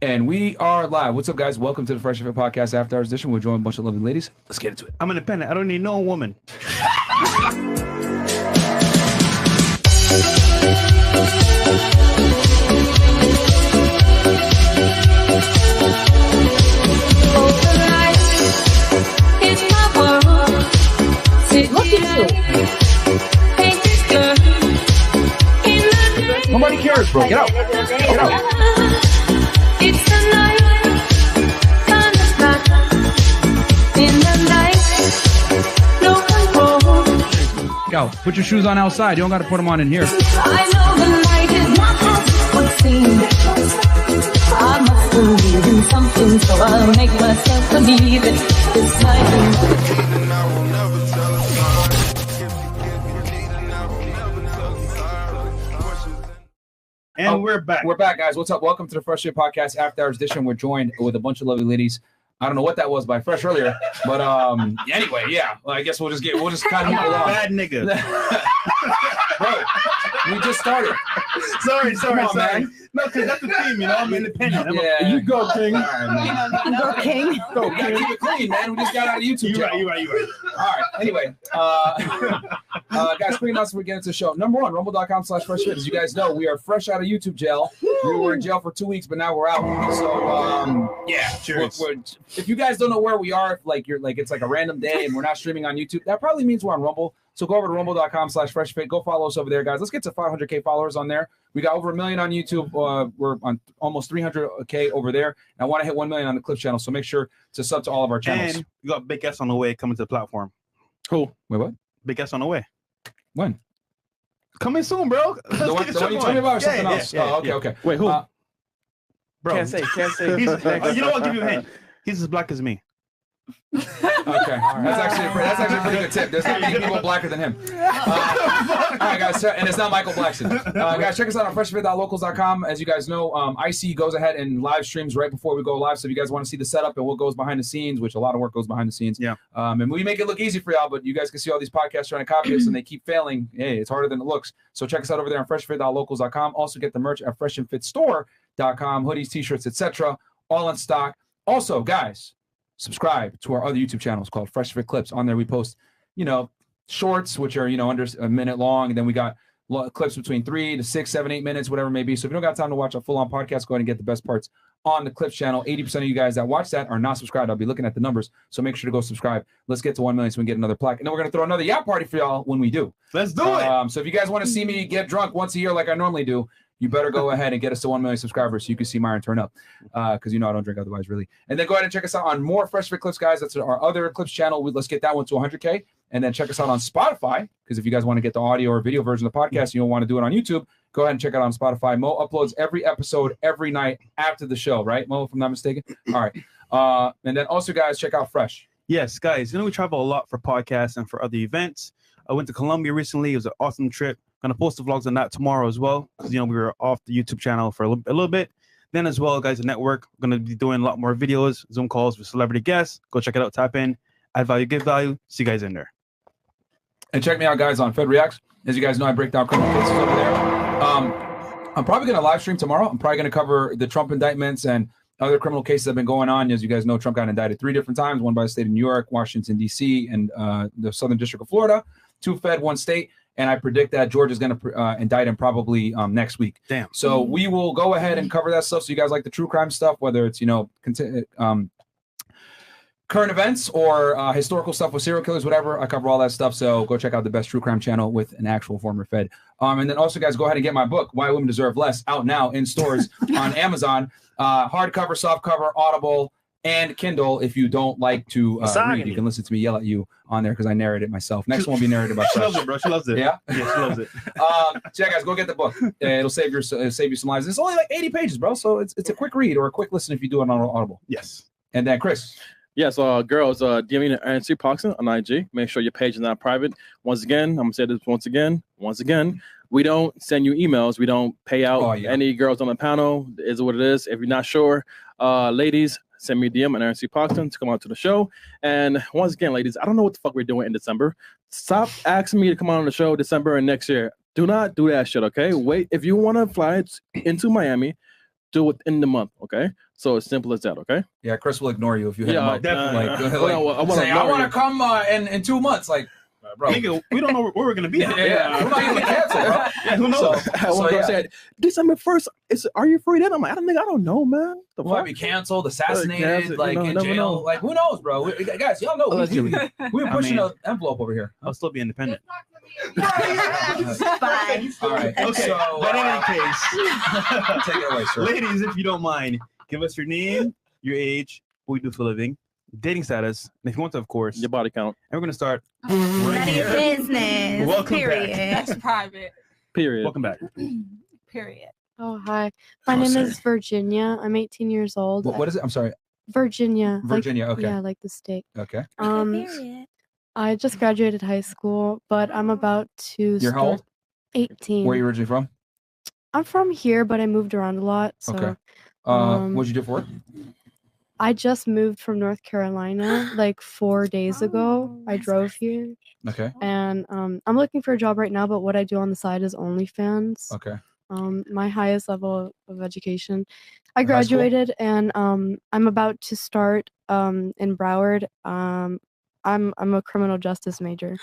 And we are live. What's up, guys? Welcome to the Fresh Fit Podcast After Hours Edition. We're joined a bunch of lovely ladies. Let's get into it. I'm independent. I don't need no woman. Nobody cares, bro. Get out. Get out. It's the night, kind of black. In the night, no control. Go. Put your shoes on outside. You don't got to put them on in here. I know the night is not as it would seem. I must believe in something, so I'll make myself believe it. This time. And we're back. We're back, guys. What's up? Welcome to the Fresh Fit Podcast After Hours Edition. We're joined with a bunch of lovely ladies. I don't know what that was by Fresh earlier, but anyway, yeah. Well, I guess we'll just kind of move along. Bad nigga. Bro, we just started. Sorry. Man. No, because that's the theme, you know. I'm independent. Yeah. You go, King. All right, man. Go, King. We gotta keep it clean, man. We just got out of YouTube. You're right. All right. Anyway, guys, quick announcement before we get into the show. Number one, rumble.com/freshfit. As you guys know, we are fresh out of YouTube jail. We were in jail for 2 weeks, but now we're out. So, Yeah, cheers. if you guys don't know where we are, like it's like a random day and we're not streaming on YouTube, that probably means we're on Rumble. So go over to rumble.com/freshfit. Go follow us over there, guys. Let's get to 500K followers on there. We got over 1 million on YouTube. We're on almost 300K over there. And I want to hit 1 million on the Clips channel. So make sure to sub to all of our channels. And we got Big S on the way coming to the platform. Cool. Wait, what? Big S on the way. When? Coming soon, bro. The one you told me about or something else? Okay. Wait, who? Bro. Can't say. You know what? I'll give you a hint. He's as black as me. Okay. That's actually a pretty good tip. There's not many people blacker than him. All right, guys. And it's not Michael Blackson. Guys, check us out on freshfit.locals.com. As you guys know, IC goes ahead and live streams right before we go live. So if you guys want to see the setup and what goes behind the scenes, which a lot of work goes behind the scenes. Yeah. And we make it look easy for y'all, but you guys can see all these podcasts trying to copy us and they keep failing. Hey, it's harder than it looks. So check us out over there on freshfit.locals.com. Also get the merch at freshandfitstore.com. Hoodies, t-shirts, etc. All in stock. Also, guys, subscribe to our other YouTube channels called Fresh Fit Clips. On there, we post, shorts, which are, under a minute long. And then we got clips between 3 to 6, 7, 8 minutes, whatever it may be. So if you don't got time to watch a full-on podcast, go ahead and get the best parts on the Clips channel. 80% of you guys that watch that are not subscribed. I'll be looking at the numbers. So make sure to go subscribe. Let's get to 1 million so we can get another plaque. And then we're going to throw another Yap party for y'all when we do. Let's do it. So if you guys want to see me get drunk once a year like I normally do, you better go ahead and get us to 1 million subscribers so you can see Myron turn up, because I don't drink otherwise, really. And then go ahead and check us out on more Fresh Fit Clips, guys. That's our other Clips channel. Let's get that one to 100K. And then check us out on Spotify, because if you guys want to get the audio or video version of the podcast and you don't want to do it on YouTube, go ahead and check it out on Spotify. Mo uploads every episode every night after the show, right, Mo, if I'm not mistaken? All right. And then also, guys, check out Fresh. Yes, guys. We travel a lot for podcasts and for other events. I went to Colombia recently. It was an awesome trip. Gonna post the vlogs on that tomorrow as well, because we were off the YouTube channel for a little bit. Then as well, guys, the network, we're gonna be doing a lot more videos, Zoom calls with celebrity guests. Go check it out. Tap in, add value, give value. See you guys in there. And check me out, guys, on Fed Reacts. As you guys know, I break down criminal cases over there. I'm probably gonna live stream tomorrow. I'm probably gonna cover the Trump indictments and other criminal cases that have been going on. As you guys know, Trump got indicted 3 different times: one by the state of New York, Washington D.C., and the Southern District of Florida. 2 Fed, 1 state. And I predict that Georgia's going to indict him probably next week. Damn. So we will go ahead and cover that stuff. So you guys like the true crime stuff, whether it's, current events or historical stuff with serial killers, whatever. I cover all that stuff. So go check out the best true crime channel with an actual former Fed. And then also, guys, go ahead and get my book, Why Women Deserve Less, out now in stores on Amazon. Hardcover, softcover, Audible, and Kindle. If you don't like to read, you can listen to me yell at you on there because I narrate it myself. Next one will be narrated by She loves it, bro. She loves it. Yeah? Yeah, she loves it. So yeah, guys, go get the book. It'll save you some lives. It's only like 80 pages, bro. So it's a quick read or a quick listen if you do it on Audible. Yes. And then Chris. Yes, girls, DM me Aaron C. Parkson on IG. Make sure your page is not private. Once again, I'm gonna say this once again. We don't send you emails. We don't pay out any girls on the panel. It is what it is. If you're not sure, ladies, send me a DM and Aaron C. Parkson to come out to the show. And once again, ladies, I don't know what the fuck we're doing in December. Stop asking me to come on the show December and next year. Do not do that shit, okay? Wait, if you want to fly into Miami, do it in the month. Okay, so it's simple as that. Okay. Yeah, Chris will ignore you if you hit him Yeah, up. definitely. I want to come in 2 months. Like, bro. Nigga, we don't know where we're gonna be. Yeah. We might even cancel, bro. Yeah, who knows? So yeah. said, December 1st. Are you free then? I'm like, I don't know, man. The We might fuck? be canceled, assassinated, You like know, in never jail. know. Like, who knows, bro? Guys, y'all know we're pushing mean- an envelope over here. I'll still be independent. Bye. All right. Okay. So, But in any case, take it away, sir. ladies, if you don't mind, give us your name, your age, what you do for a living, dating status, and if you want to, of course. Your body count. And we're gonna start None right of your here. business. Welcome back. period. That's private. Period. Welcome back. Period. Oh, hi. My name is Virginia. I'm 18 years old. What is it? I'm sorry. Virginia. Virginia. Like, Okay. Yeah, like the state. Okay. Period. I just graduated high school, but I'm about to You're how start old? 18. Where are you originally from? I'm from here, but I moved around a lot. So Okay. um, What'd you do for work? I just moved from North Carolina like 4 days ago. I drove here, Okay. and I'm looking for a job right now, but what I do on the side is OnlyFans. Okay. My highest level of education. I High school? graduated, and I'm about to start in Broward. I'm a criminal justice major.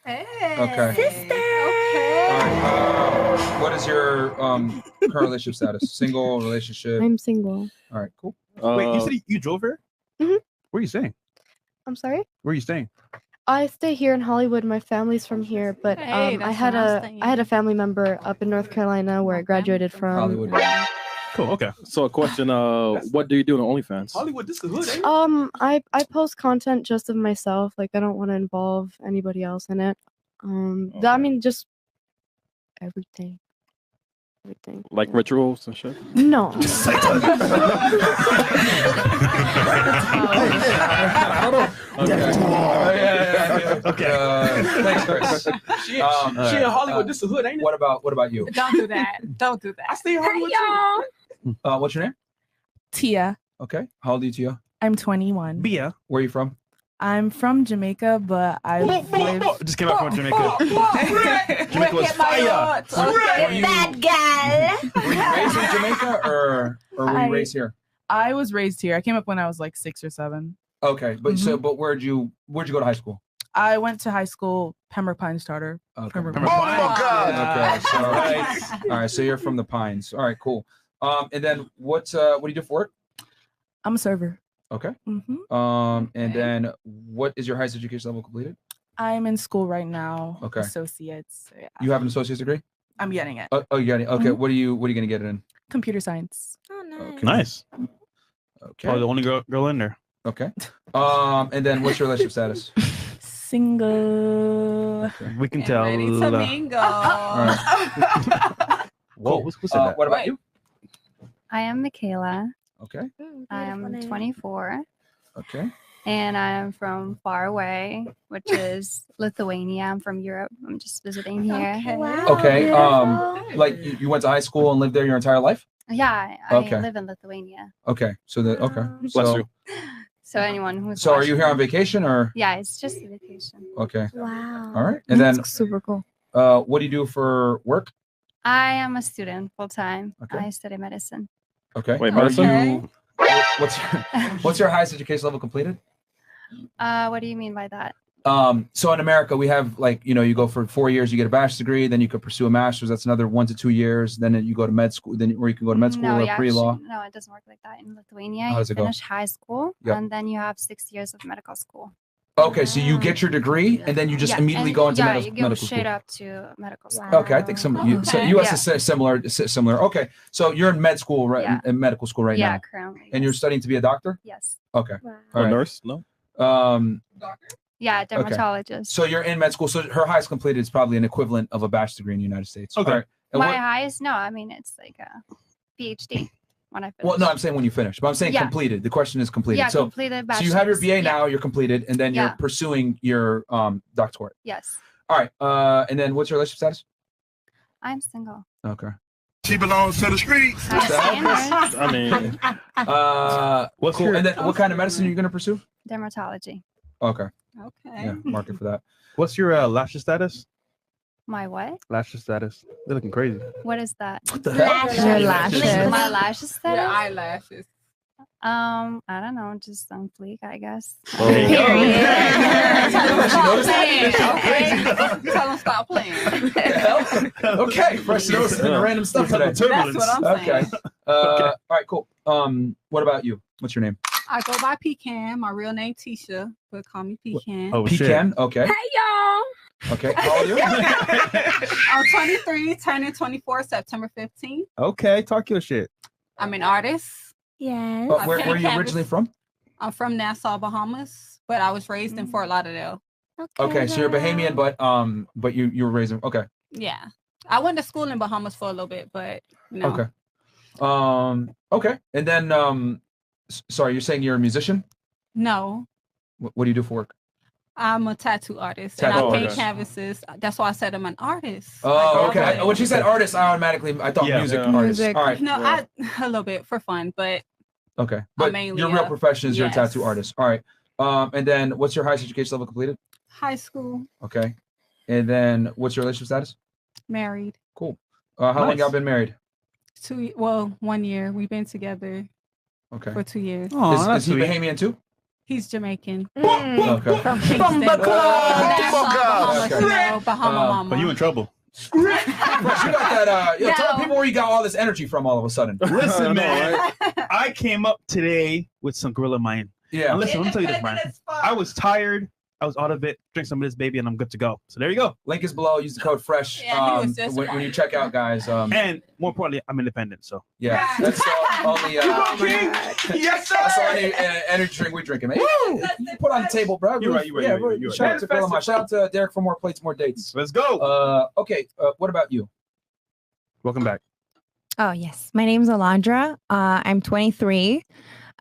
Hey. Okay. Sister. All Okay. right. What is your current relationship status? Single, relationship? I'm single. All right. Cool. Wait, you said you drove here? Mhm. Where are you staying? I'm sorry. Where are you staying? I stay here in Hollywood. My family's from here, but Hey, I that's had where I'm a staying. I had a family member up in North Carolina where I graduated from. Hollywood. Cool. Okay. So a question. What do you do on OnlyFans? Hollywood, this is hood. Ain't it? I post content just of myself. Like I don't want to involve anybody else in it. I mean just everything. Like rituals and shit. No. Okay. Thanks, Chris. She Um, in Hollywood. This is hood, ain't it? What about you? Don't do that. Don't do that. I stay in Hey, Hollywood too. y'all. What's your name? Tia. Okay. How old are you, Tia? I'm 21. Bia. Where are you from? I'm from Jamaica, but I've lived. Just came out from Jamaica. Jamaica was fire. Okay. Bad gal. Were you raised in Jamaica or were you I- raised here? I was raised here. I came up when I was like 6 or 7. Okay, but where'd you go to high school? I went to high school, Pembroke Pines Charter. Okay. Pembroke Pembroke Pines. Pines. Okay, so Nice. all right, so you're from the Pines. All right, cool. And then what do you do for work? I'm a server. Okay. hmm And then what is your highest education level completed? I'm in school right now. Okay. Associates. Yeah. You have an associate's degree? I'm getting it. Oh, you got it. Okay. Mhm. What are you gonna get it in? Computer science. Oh, nice. Okay. Nice. Okay. Probably the only girl in there. Okay. And then what's your relationship status? Single. We can And tell. ready to mingle. All right. Whoa, what's that? What about Wait. you? I am Michaela. Okay. I am 24 Okay. and I am from far away, which is Lithuania. I'm from Europe. I'm just visiting here. Okay. Wow. Okay. beautiful. Like you went to high school and lived there your entire life? Yeah, I Okay. live in Lithuania. Okay. So okay. Wow. Bless So, you. So anyone who's so are you watching- here on vacation or? Yeah, it's just a vacation. Okay. Wow. All right. And then That's super cool. what do you do for work? I am a student full time. Okay. I study medicine. Okay. Wait, Are medicine? what's your highest education level completed? What do you mean by that? So in America, we have you go for 4 years, you get a bachelor's degree, then you could pursue a master's. That's another 1 to 2 years. Then you go to med school, or you can go to med school No, or yeah, pre-law. actually- no, it doesn't work like that. In Lithuania, How you does it go? finish high school Yep. and then you have 6 years of medical school. Okay, so you get your degree and then you just Yeah, immediately and go into you go medical straight school. up to medical school. Wow. Okay, I think some so Okay. U.S. is similar. Okay, so you're in med school right Yeah. in medical school right yeah, now, currently. and you're yes. studying to be a doctor. Yes. Okay, Wow. all A right. nurse? No. Yeah, dermatologist. So you're in med school. So her highest completed is probably an equivalent of a bachelor's degree in the United States. Okay. All right. And My what- highest? No, I mean it's like a PhD when I finish. well, no, I'm saying when you finish, but I'm saying Yeah. completed. The question is completed. yeah, so completed so you have your bachelor's. BA Yeah. now, you're completed, and then you're Yeah. pursuing your doctorate. Yes, All right. And then what's your relationship status? I'm single. Okay. She belongs to the streets. High standards. I mean, What's cool. your And then what kind of medicine are you going to pursue? Dermatology. Okay. Okay. Yeah. Market for that. what's your lashes status? My what? Lashes status. They're looking crazy. What is that? What the hell? Your lashes. My lashes Your status? eyelashes. I don't know, just on fleek, I guess. There you go. Tell them stop playing. Okay, fresh notes and random stuff today. That's what I'm saying. Okay. All right, cool. What about you? What's your name? I go by Pecan. My real name Tisha, but call me Pecan. Oh, Pecan. Okay. Hey y'all. Okay. How old are you? I'm 23, turning 24 September 15th. Okay, talk your shit. I'm an artist. Yes. Where are you originally from? I'm from Nassau, Bahamas, but I was raised in Fort Lauderdale. Okay, so you're Bahamian, but you were raised in. Okay. Yeah. I went to school in Bahamas for a little bit, but no. Okay. Okay, and then sorry, you're saying you're a musician? No. What do you do for work? I'm a tattoo artist and Tattoo I paint artist. canvases. That's why I said I'm an artist. Oh, okay. When she said artist, I thought Yeah. music Yeah. artist. Music. All right. No, a little bit for fun, but Okay. But mainly your real a- profession is you're a yes. tattoo artist. All right. And then what's your highest education level completed? high school, Okay. And then what's your relationship status? married. Cool. How long Nice. y'all been married? 1 year. We've been together Okay. for 2 years. Is he Bahamian too? He's Jamaican. Okay. From Kingston. Bahamas, Okay. you know, Bahama Mama. But you in trouble. Fresh, you got that? Tell No. people where you got all this energy from all of a sudden. Listen, man. I came up today with some gorilla mind. Yeah. And listen, let me tell you this, man. I was tired. I was out of it. Drink some of this, baby, and I'm good to go. So there you go. Link is below. Use the code FRESH Yeah, he was just when you check out, guys. And more importantly, I'm independent. So Yeah, that's the only. Yes, sir. That's the only energy drink we're drinking, man. You put on the table, bro. You're right, you're right, Yeah, you're right, you're right. Shout out to Phil. Shout out to Derek for more plates, more dates. Let's go. Okay. What about you? Welcome back. Oh, yes. My name's Alondra. I'm 23.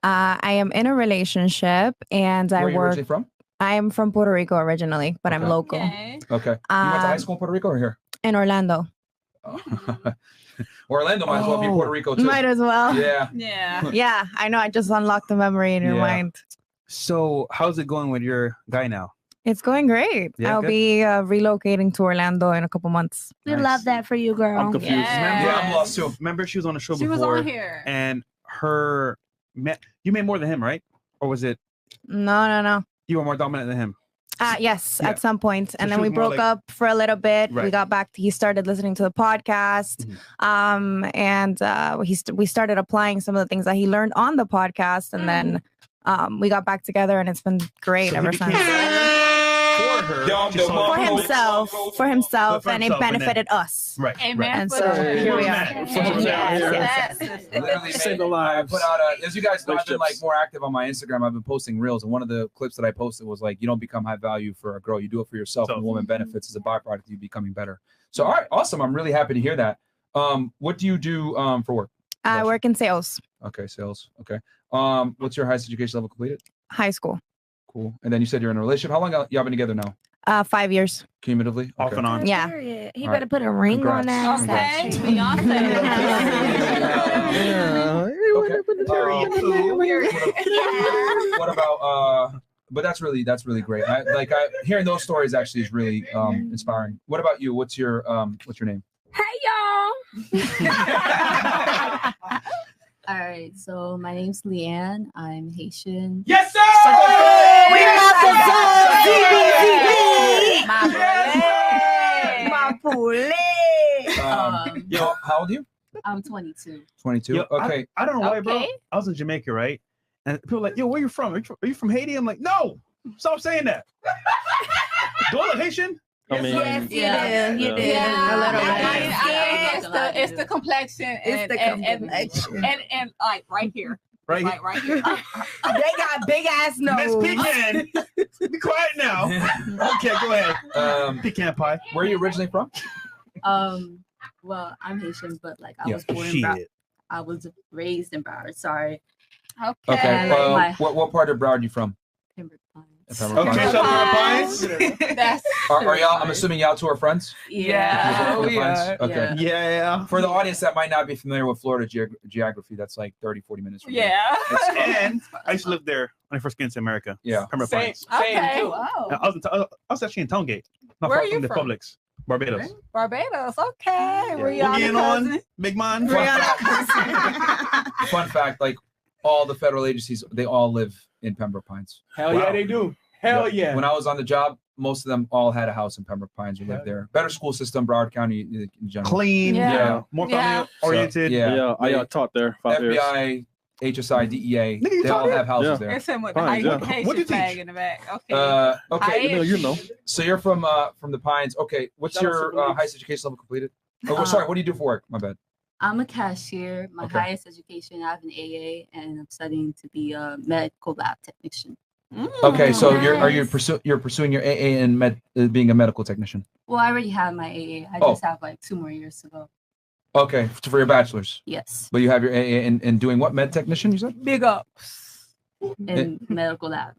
I am in a relationship and Where I are you work. originally from? I am from Puerto Rico originally, but I'm Okay. local Okay. Okay. You went to high Um, school in Puerto Rico or here? in Orlando. Orlando might as well be Puerto Rico too. Might as well. Yeah. Yeah. Yeah, I know. I just unlocked the memory in your Yeah. mind. So how's it going with your guy now? It's going great. Yeah, I'll good. be relocating to Orlando in a couple months. We Nice. love that for you, girl. I'm confused. Yeah, I'm lost too. Remember she was on the show She was before, on here. and you made more than him, right? Or was it No. you were more dominant than him? Yes, Yeah. at some point. And she then we was more broke like- up for a little bit. We Right. got back. He started listening to the podcast. And we started applying some of the things that he learned on the podcast. And then we got back together and it's been great So he ever became- since. For her, she saw For it. himself, For and himself, it and then- benefited us. Right. Amen. And for so that. here we are. Yes. Literally, Save man, the lives. I put out as you guys know, I've been like Relationships. more active on my Instagram. I've been posting reels, and one of the clips that I posted was like, "You don't become high value for a girl; you do it for yourself." And the woman benefits as a byproduct of you becoming better. So, all right, awesome. I'm really happy to hear that. What do you do for work? I work in sales, Okay, sales. Okay. What's your highest education level completed? high school, Cool. And then you said you're in a relationship. How long y'all been together now? 5 years. Cumulatively? Off and on. Yeah. Period. He All better right. put a ring Congrats. on that. Okay. Beyonce. What about but that's really great. Hearing those stories actually is really inspiring. What about you? What's your name? Hey, y'all. All right, so my name's Leanne. I'm Haitian. Yes, sir! Yo, how old are you? I'm 22. 22. Yo, Okay. I don't know why, bro. Okay. I was in Jamaica, right? And people were like, yo, where you from? Are you from Haiti? I'm like, no, stop saying that. Do I look Haitian? I mean, You do. Yeah, A little bit. it's the complexion and, the and, complexion. and like right here. Right Like right here. They got big ass Miss nose. Pecan. Be quiet now. Okay, go ahead. Pecan pie. Where are you originally from? Well, I'm Haitian, but like I Yeah. was born in I was raised in Broward. Sorry. Okay. And, like, my What part of Broward are you from? Pembroke Pines. Okay, so Pines. That's Are y'all? I'm assuming y'all two are friends. yeah. Pembroke Pines? Okay. Yeah. For the audience that might not be familiar with Florida geography, that's like 30, 40 minutes from here. Yeah. And I used to live there when I first came to America. Yeah. Pembroke Same, Pines. same Okay. too. Wow. I was actually in Towngate. Not Where far are you the from? Publix. Barbados. Barbados. Okay. We're Rihanna getting cousin. on. Big man. Fun fact, like all the federal agencies, they all live in Pembroke Pines. Hell yeah, they do. Hell yeah. When I was on the job, most of them all had a house in Pembroke Pines or lived there. Better school system, Broward County in general. Clean. Yeah. More family oriented. Yeah. I taught there 5 years. FBI, HSI, DEA, Nigga, you they taught all there? have houses Yeah. there. It's him with the Fine, yeah. Haitian What'd you flag teach? in the back. Okay. Okay. Hi. You know. So you're from the Pines. Okay. What's Shout out your to Louise. highest education level completed? Oh, sorry. What do you do for work? My bad. I'm a cashier. My Okay. highest education, I have an AA, and I'm studying to be a medical lab technician. Okay. So are you Nice. pursuing your AA and being a medical technician? Well, I already have my AA. I Oh. just have like 2 more years to go. Okay, for your bachelor's. Yes, But you have your AA in doing what? Med technician, you said? Big ups. in medical lab.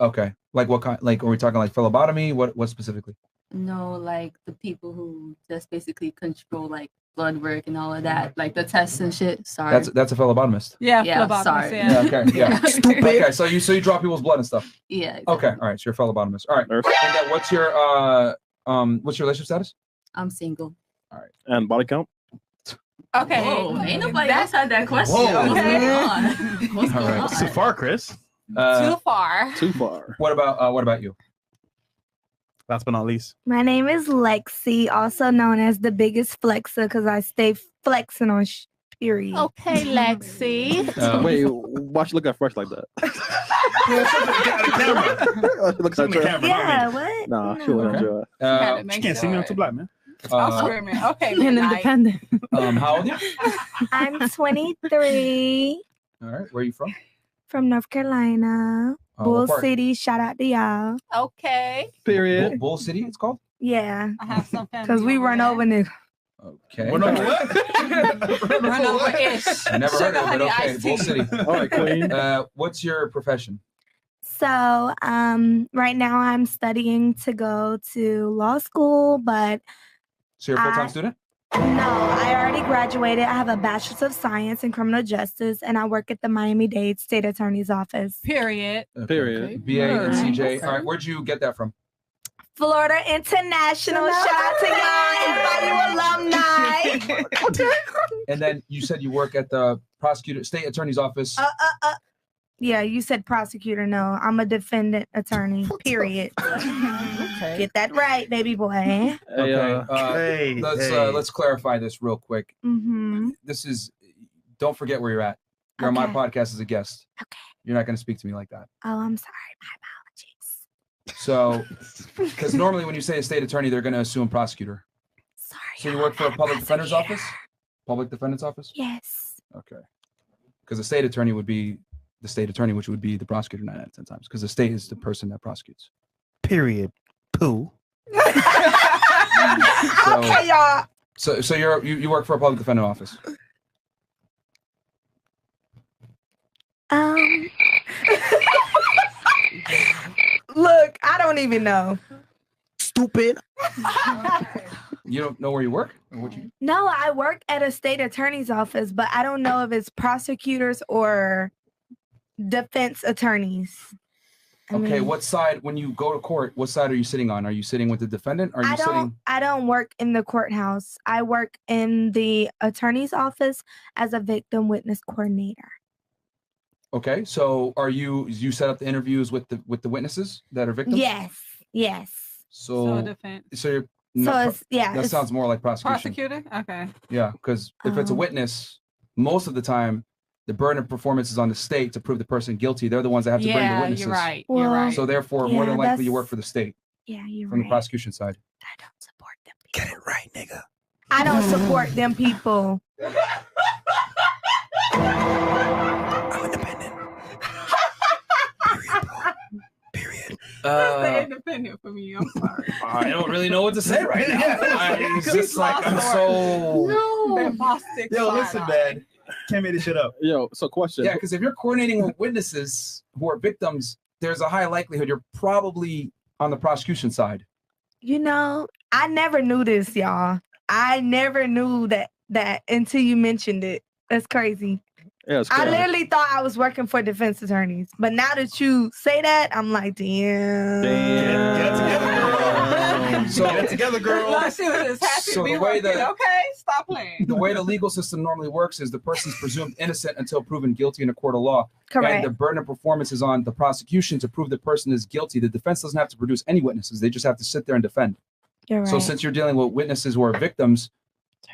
Okay. Like what kind? Like, are we talking like phlebotomy? What specifically? No, like the people who just basically control like blood work and all of that, like the tests and shit. Sorry. That's a phlebotomist. Yeah, Yeah, phlebotomist, sorry. yeah. Yeah, okay. Yeah. Stupid. Okay. So you draw people's blood and stuff. Yeah. Okay. All right. So you're a phlebotomist. All right. Nurse. And then what's your relationship status? I'm single. And body count. Okay. Whoa, ain't nobody That- else had that question. Whoa. What's Okay. going on? What's All going right. on? Too far, Chris. Too far. Too far. What about you? Last but not least. My name is Lexi, also known as the biggest flexer because I stay flexing on period. Okay, Lexi. Wait, why she look at fresh like that? Look Show at me the her. camera, Yeah, not me. what? Nah, No. she look at you. Had to She make can't see me. I'm sure. too black, man. I'm screaming. Okay, And Midnight. independent. How old are you? I'm 23 All right. Where are you from? from North Carolina, What Bull part? City. Shout out to y'all. Okay. Period. Bull City, it's called. Yeah, I have some family. because we run over niggas. Okay. We're not what? Run over ish. I never heard of it, but okay. Bull City. All right, queen. What's your profession? So, right now I'm studying to go to law school, but So you're a full-time I- student? no, I already graduated. I have a bachelor's of science in criminal justice, and I work at the Miami-Dade State Attorney's Office. Period. Period. BA and Alright. CJ. All right. Where'd you get that from? Florida International. Shout out to y'all, NYU alumni. And then you said you work at the state attorney's office. Yeah, you said prosecutor. No, I'm a defendant attorney. Period. Get that right, baby boy. Hey, Okay. Let's clarify this real quick. Mm-hmm. This is. Don't forget where you're at. You're on my Okay. podcast as a guest. Okay. You're not going to speak to me like that. Oh, I'm sorry. My apologies. So, because normally when you say a state attorney, they're going to assume prosecutor. Sorry. So you work for a public defender's office? Public defendant's office? Yes. Okay. Because the state attorney would be the state attorney, which would be the prosecutor 9 out of 10 times. Because the state is the person that prosecutes. Period. Pooh. Okay, y'all. So you work for a public defender office. Look, I don't even know. Stupid. You don't know where you work? Or what you No, I work at a state attorney's office, but I don't know if it's prosecutors or defense attorneys. I Okay, mean, what side when you go to court, what side are you sitting on? Are you sitting with the defendant? Or are you sitting I don't work in the courthouse. I work in the attorney's office as a victim witness coordinator. Okay, so are you set up the interviews with the witnesses that are victims? Yes. Yes. So defense. so you're So no, it's yeah. that it's- sounds more like prosecution. Prosecutor? Okay. Yeah, because if it's a Oh. witness, most of the time the burden of performance is on the state to prove the person guilty. They're the ones that have to bring the Yeah, witnesses. you're right. You're Well, right. So therefore, more than Yeah, likely you that's- work for the state Yeah, you're from the right. prosecution side. I don't support them. Get it right, nigga. I don't support them people. I'm independent. Period. Stay independent for me. I'm sorry. I don't really know what to say right now. It's just like I'm so. That boss stick Yo, side listen, eye. man. Can't make this shit up. Yo, so question. Yeah, because if you're coordinating with witnesses who are victims, there's a high likelihood you're probably on the prosecution side. You know, I never knew this, y'all. I never knew that until you mentioned it. That's crazy. Yeah, it's I crazy. literally thought I was working for defense attorneys, but now that you say that, I'm like, damn. Damn. So Get it together, girl. Look, she was just happy So to be the way working. that- Okay, stop playing. the way the legal system normally works is the person's presumed innocent until proven guilty in a court of law. Correct. And the burden of performance is on the prosecution to prove the person is guilty. The defense doesn't have to produce any witnesses. They just have to sit there and defend. You're So right. since you're dealing with witnesses who are victims,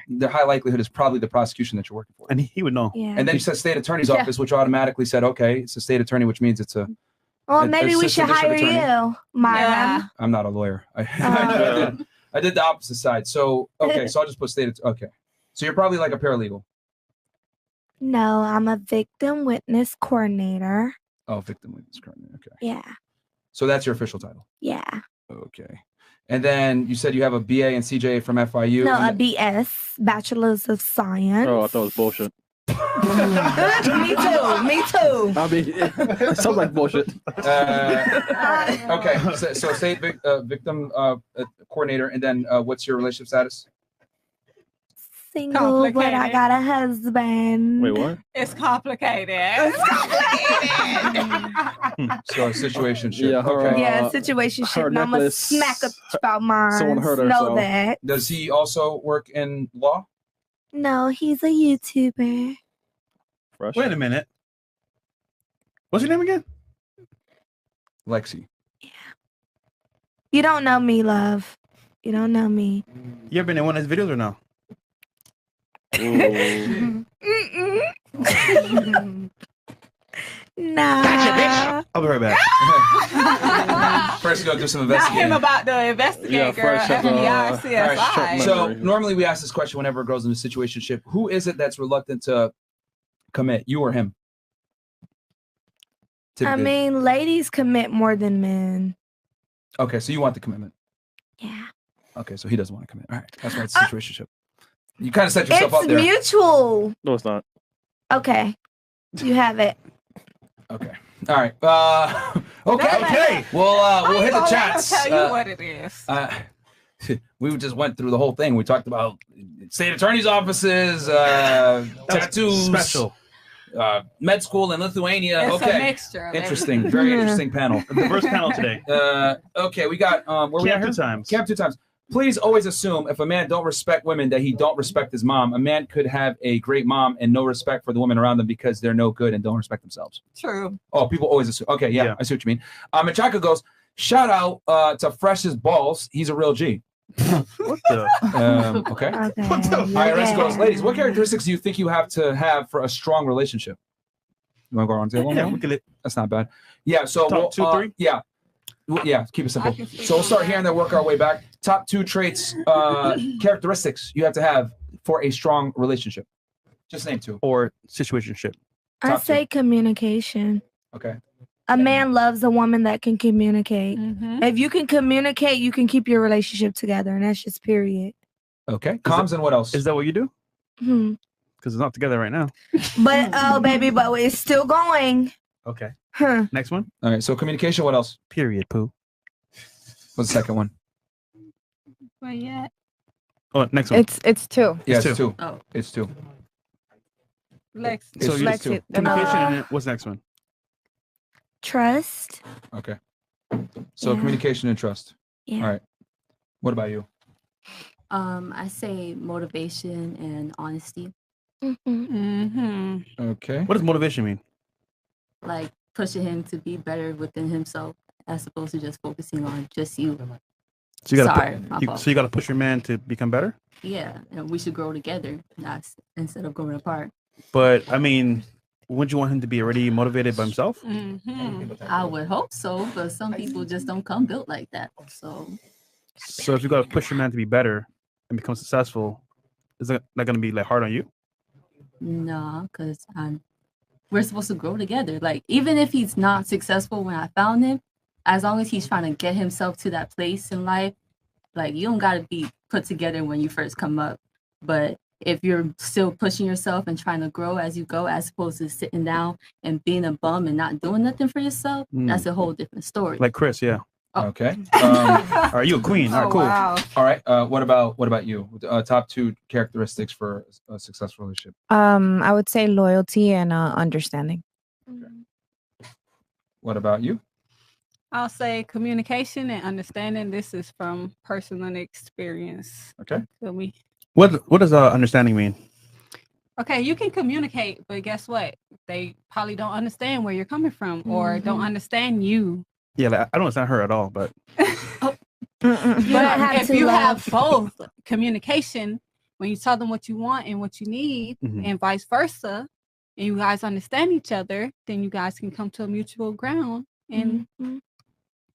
the high likelihood is probably the prosecution that you're working for. And he would know. Yeah. And then you said state attorney's Yeah. office, which automatically said, okay, it's a state attorney, which means it's a. Well, an maybe we should assistant hire district attorney. you, Myra. I'm not a lawyer. Oh. I did the opposite side. So okay, so I'll just put state. Okay, so you're probably like a paralegal. No, I'm a victim witness coordinator. Oh, victim witness coordinator. Okay, Yeah. so that's your official title. Yeah. Okay, and then you said you have a BA and CJA from FIU. No, a and BS, Bachelor's of Science. Oh, I thought it was bullshit. Me too. Me too. I mean, it sounds like bullshit. Okay, so state victim coordinator, and then what's your relationship status? Single, but I got a husband. Wait, what? It's complicated. So a situation. Yeah, her, okay. Yeah, situation shit. her And I'm a necklace- smack about mine. someone hurt her, Know so- that. Does he also work in law? No, he's a YouTuber. Fresh. Wait a minute. What's your name again? Lexi. You don't know me, love. You don't know me. You ever been in one of his videos or no? Nah. I'll be right back. First, go do some Not investigating. him about the investigate Yeah, girl. fresh as a- FBI, All CSI. right, so normally we ask this question whenever a girl's in a situationship. Who is it that's reluctant to commit, you or him? I Typically. mean, ladies commit more than men. Okay, so you want the commitment. Yeah. Okay, so he doesn't want to commit. All right, that's why it's a situationship. You kind of set yourself It's up there. mutual. No, it's not. Okay. You have it. Okay. All right. Okay. We'll hit the chats. I'll tell you what it is. We just went through the whole thing. We talked about state attorney's offices, tattoos, Special. Med school in Lithuania. It's okay. a mixture of Interesting. Very interesting panel. Diverse panel today. Okay, we got where we Camp at? 2 times. Camp 2 times. Please always assume if a man don't respect women that he don't respect his mom. A man could have a great mom and no respect for the women around them because they're no good and don't respect themselves. True. Oh, people always assume. Okay, yeah. I see what you mean. Machaka goes, shout out to Fresh's Balls. He's a real G. What the? Okay. Okay. IRS goes, ladies, what characteristics do you think you have to have for a strong relationship? You want to go around the table? Yeah, we can. That's not bad. Yeah, so Top two, three? Yeah. Yeah, keep it simple. I can speak So we'll on start that. here and then work our way back. Top 2 traits, characteristics you have to have for a strong relationship. Just name 2. Or situationship. I Top two. say communication. Okay. A man loves a woman that can communicate. Mhm. If you can communicate, you can keep your relationship together, and that's just period. Okay. Comms and what else? Is that what you do? Hmm. Because it's not together right now. But oh, baby, but it's still going. Okay. Huh. Next one. All right. So communication. What else? Period. Poo. What's the second one? Well, yeah. Oh, next one. It's 2. Yeah, It's it's 2. Oh. It's 2. Lex. So you Let's two. see. Communication. And what's the next one? Trust. Okay. So Yeah. communication and trust. Yeah. All right. What about you? I say motivation and honesty, Mm-hmm. Okay. What does motivation mean? like pushing him to be better within himself, as opposed to just focusing on just you. So you gotta Sorry, my fault. so you gotta push your man to become better. Yeah, and we should grow together, not instead of growing apart. But I mean, wouldn't you want him to be already motivated by himself? Mm-hmm. I would hope so, but some people just don't come built like that. So So if you gotta push your man to be better and become successful, is that not gonna be like hard on you? no, because we're supposed to grow together. Like even if he's not successful when I found him, as long as he's trying to get himself to that place in life, like you don't gotta be put together when you first come up. But if you're still pushing yourself and trying to grow as you go, as opposed to sitting down and being a bum and not doing nothing for yourself, that's a whole different story. Like Chris, yeah. Okay. Are you a queen? All right, cool. Wow. All right. What about you? Top 2 characteristics for a successful relationship. I would say loyalty and understanding. What about you? I'll say communication and understanding. This is from personal experience. Okay. Feel me? What does understanding mean? Okay, you can communicate, but guess what? They probably don't understand where you're coming from or don't understand you. Yeah, like, I don't understand her at all, but But have if to you love. have both communication, when you tell them what you want and what you need, Mhm. and vice versa, and you guys understand each other, then you guys can come to a mutual ground and you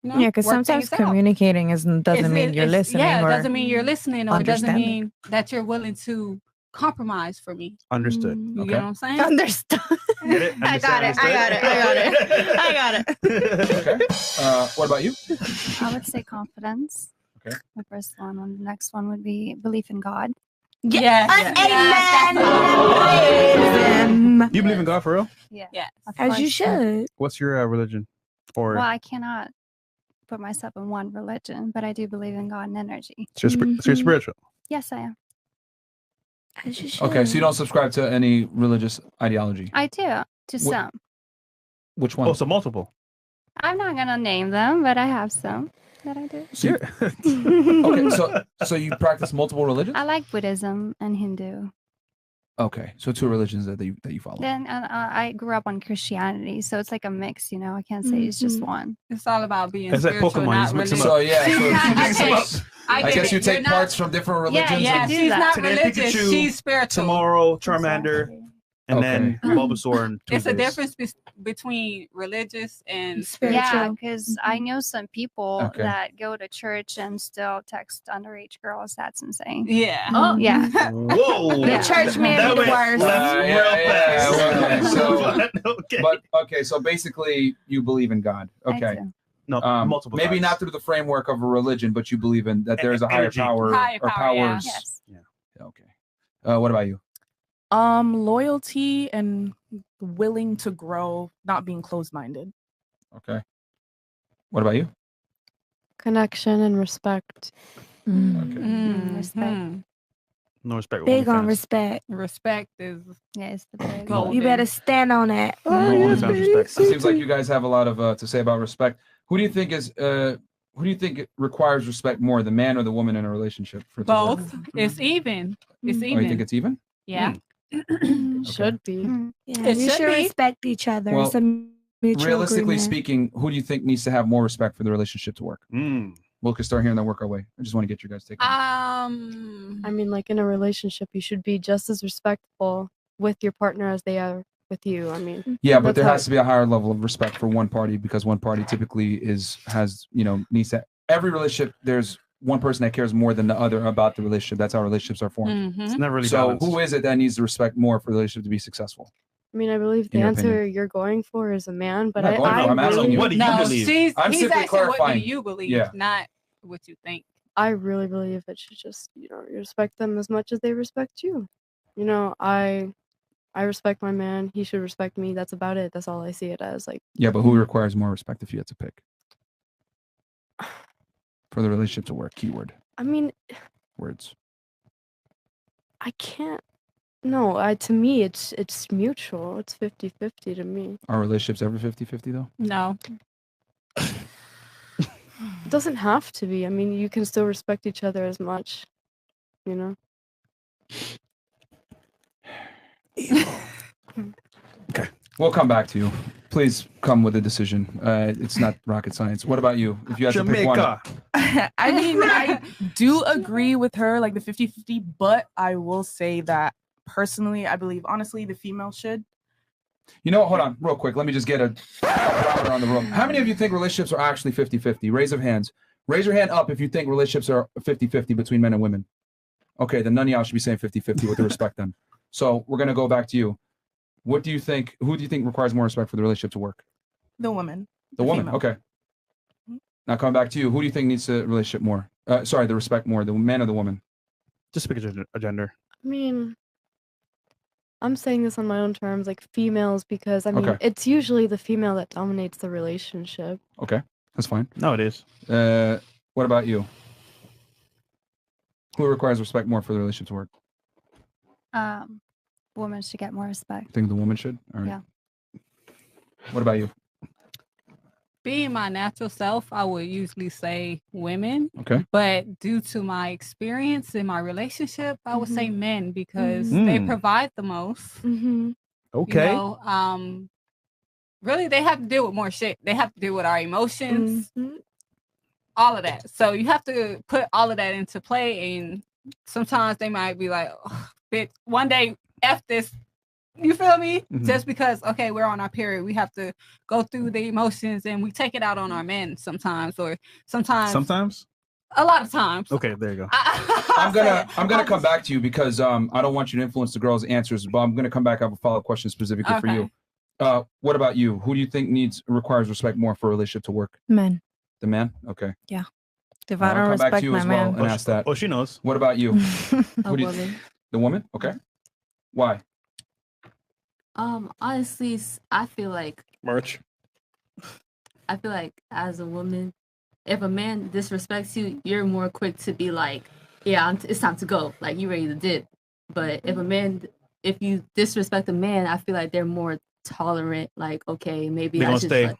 know, Yeah, because work sometimes things out. communicating doesn't It's- mean you're it's- listening. Yeah, it or doesn't mean you're listening, or it doesn't understanding. mean that you're willing to compromise for me. understood. You Okay. get what I'm saying? Understood. Get it? I got it. I got it. I got it. I got it. Okay. What about you? I would say confidence. Okay. The first one. And the next one would be belief in God. Yes. Amen. You believe in God for real? Yeah. Yes. As you should. What's your religion? Or Well, I cannot put myself in one religion, but I do believe in God and energy. so you're spiritual? Yes, I am. As you should. Okay, so you don't subscribe to any religious ideology. I do to some. Which one? Oh, so multiple. I'm not gonna name them, but I have some that I do. So okay, so you practice multiple religions? I like Buddhism and Hindu. Okay, so two religions that you follow. Then I grew up on Christianity, so it's like a mix. You know, I can't say it's just one. It's all about being It's like spiritual, Pokemon, you not just mix 'em religious. up. So yeah, so you mix them up. I I get guess it. you take You're not- parts from different religions. Yeah, and- she's not Today, religious. Pikachu, She's spiritual. Tomorrow, Charmander, and then Bulbasaur and It's a Tuesdays. difference between religious and Yeah, spiritual. because I know some people Okay. that go to church and still text underage girls. That's insane. Yeah. Oh, yeah. Whoa. The church made That it went worse. left yeah, real yeah, fast. okay, so, okay, so basically you believe in God. Okay. No, multiple maybe gods. not through the framework of a religion, but you believe in that there is a higher Energy. power Higher or power, yeah. powers. Yes. Okay. What about you? Loyalty and willing to grow, not being closed-minded. Okay. What about you? Connection and respect. Respect. No respect. Big on OnlyFans. respect. Respect is it's the big golden. You better stand on that. No OnlyFans respect. Seems like you guys have a lot of to say about respect. Who do you think requires respect more, the man or the woman in a relationship? For it to work? Both. It's even. It's Oh, even. you think it's even? Yeah. Should be. Yeah, It you should should be. respect each other. Well, it's a mutual Realistically agreement. speaking, who do you think needs to have more respect for the relationship to work? Mm. We can start here and then work our way. I just want to get your guys' take. I mean, like in a relationship, you should be just as respectful with your partner as they are with you. I mean, Yeah, but that's there how- has to be a higher level of respect for one party because one party typically needs to. Every relationship, there's one person that cares more than the other about the relationship. That's how relationships are formed. It's never really So balanced. who is it that needs to respect more for the relationship to be successful? I mean, I believe the In your answer opinion. you're going for is a man, but I'm not going for it, I'm asking you. What do you No, believe? he's I'm simply asking what do clarifying. you believe, Yeah. not what you think. I really believe it should just, you respect them as much as they respect you. I respect my man. He should respect me. That's about it. That's all I see it as. Like, Yeah, but who requires more respect if you had to pick for the relationship to work? Keyword I mean, words. I can't. No, to me, it's mutual. It's 50-50 to me. Are relationships ever 50-50 though? No. It doesn't have to be. I mean, you can still respect each other as much, Okay. We'll come back to you. Please come with a decision. It's not rocket science. What about you? If you had to pick one. I mean, I do agree with her, like the 50-50, but I will say that personally, I believe, honestly, the female should. You know what? Hold on, real quick. Let me just get a barometer on the room. How many of you think relationships are actually 50-50? Raise of hands. Raise your hand up if you think relationships are 50-50 between men and women. Okay, then none of y'all should be saying 50-50 with the respect then. So we're going to go back to you. What do you think? Who do you think requires more respect for the relationship to work? The woman. The woman. female. Okay. Now coming back to you. Who do you think needs the relationship more? The respect more, the man or the woman? Just pick a gender. I mean, I'm saying this on my own terms, like females, because I mean, Okay. it's usually the female that dominates the relationship. Okay, that's fine. No, it is. What about you? Who requires respect more for the relationship to work? Women should get more respect. Think the woman should? All right. Yeah. What about you? being my natural self, I would usually say women. Okay. But due to my experience in my relationship, I would say men because Mhm. they Mm. provide the most. Okay. You know, really, they have to deal with more shit. They have to deal with our emotions, all of that. So you have to put all of that into play. And sometimes they might be like, oh, bitch, one day, F this. You feel me? Mhm. Just because, okay, we're on our period, we have to go through the emotions and we take it out on our men sometimes, or sometimes, a lot of times. Okay, there you go. I'm gonna come back to you because I don't want you to influence the girls' answers, but I'm gonna come back. I have a follow-up question specifically for you. What about you? Who do you think requires respect more for a relationship to work? Men. The man? Okay. Yeah. If I'll I don't come back respect to you my as well man, and ask that. Oh, she knows. What about you? A Who do you- woman. The woman? Okay. Why? Honestly, I feel like Merch. as a woman, if a man disrespects you, you're more quick to be like, yeah, it's time to go. Like you ready to dip. But if you disrespect a man, I feel like they're more tolerant. Like, okay, maybe They I gonna should stay.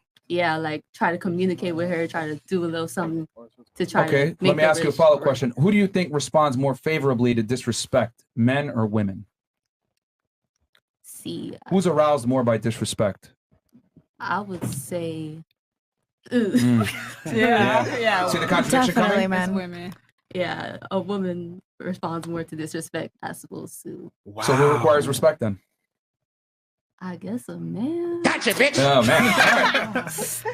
like try to communicate with her, try to do a little something to try Okay. to make Let me the ask you a relationship follow-up work. question. Who do you think responds more favorably to disrespect, men or women? See, Who's aroused more by disrespect? I would say Yeah. See the contradiction coming? It's women. Yeah, a woman responds more to disrespect as opposed to So who requires respect then? I guess a man. Gotcha, bitch. Oh man.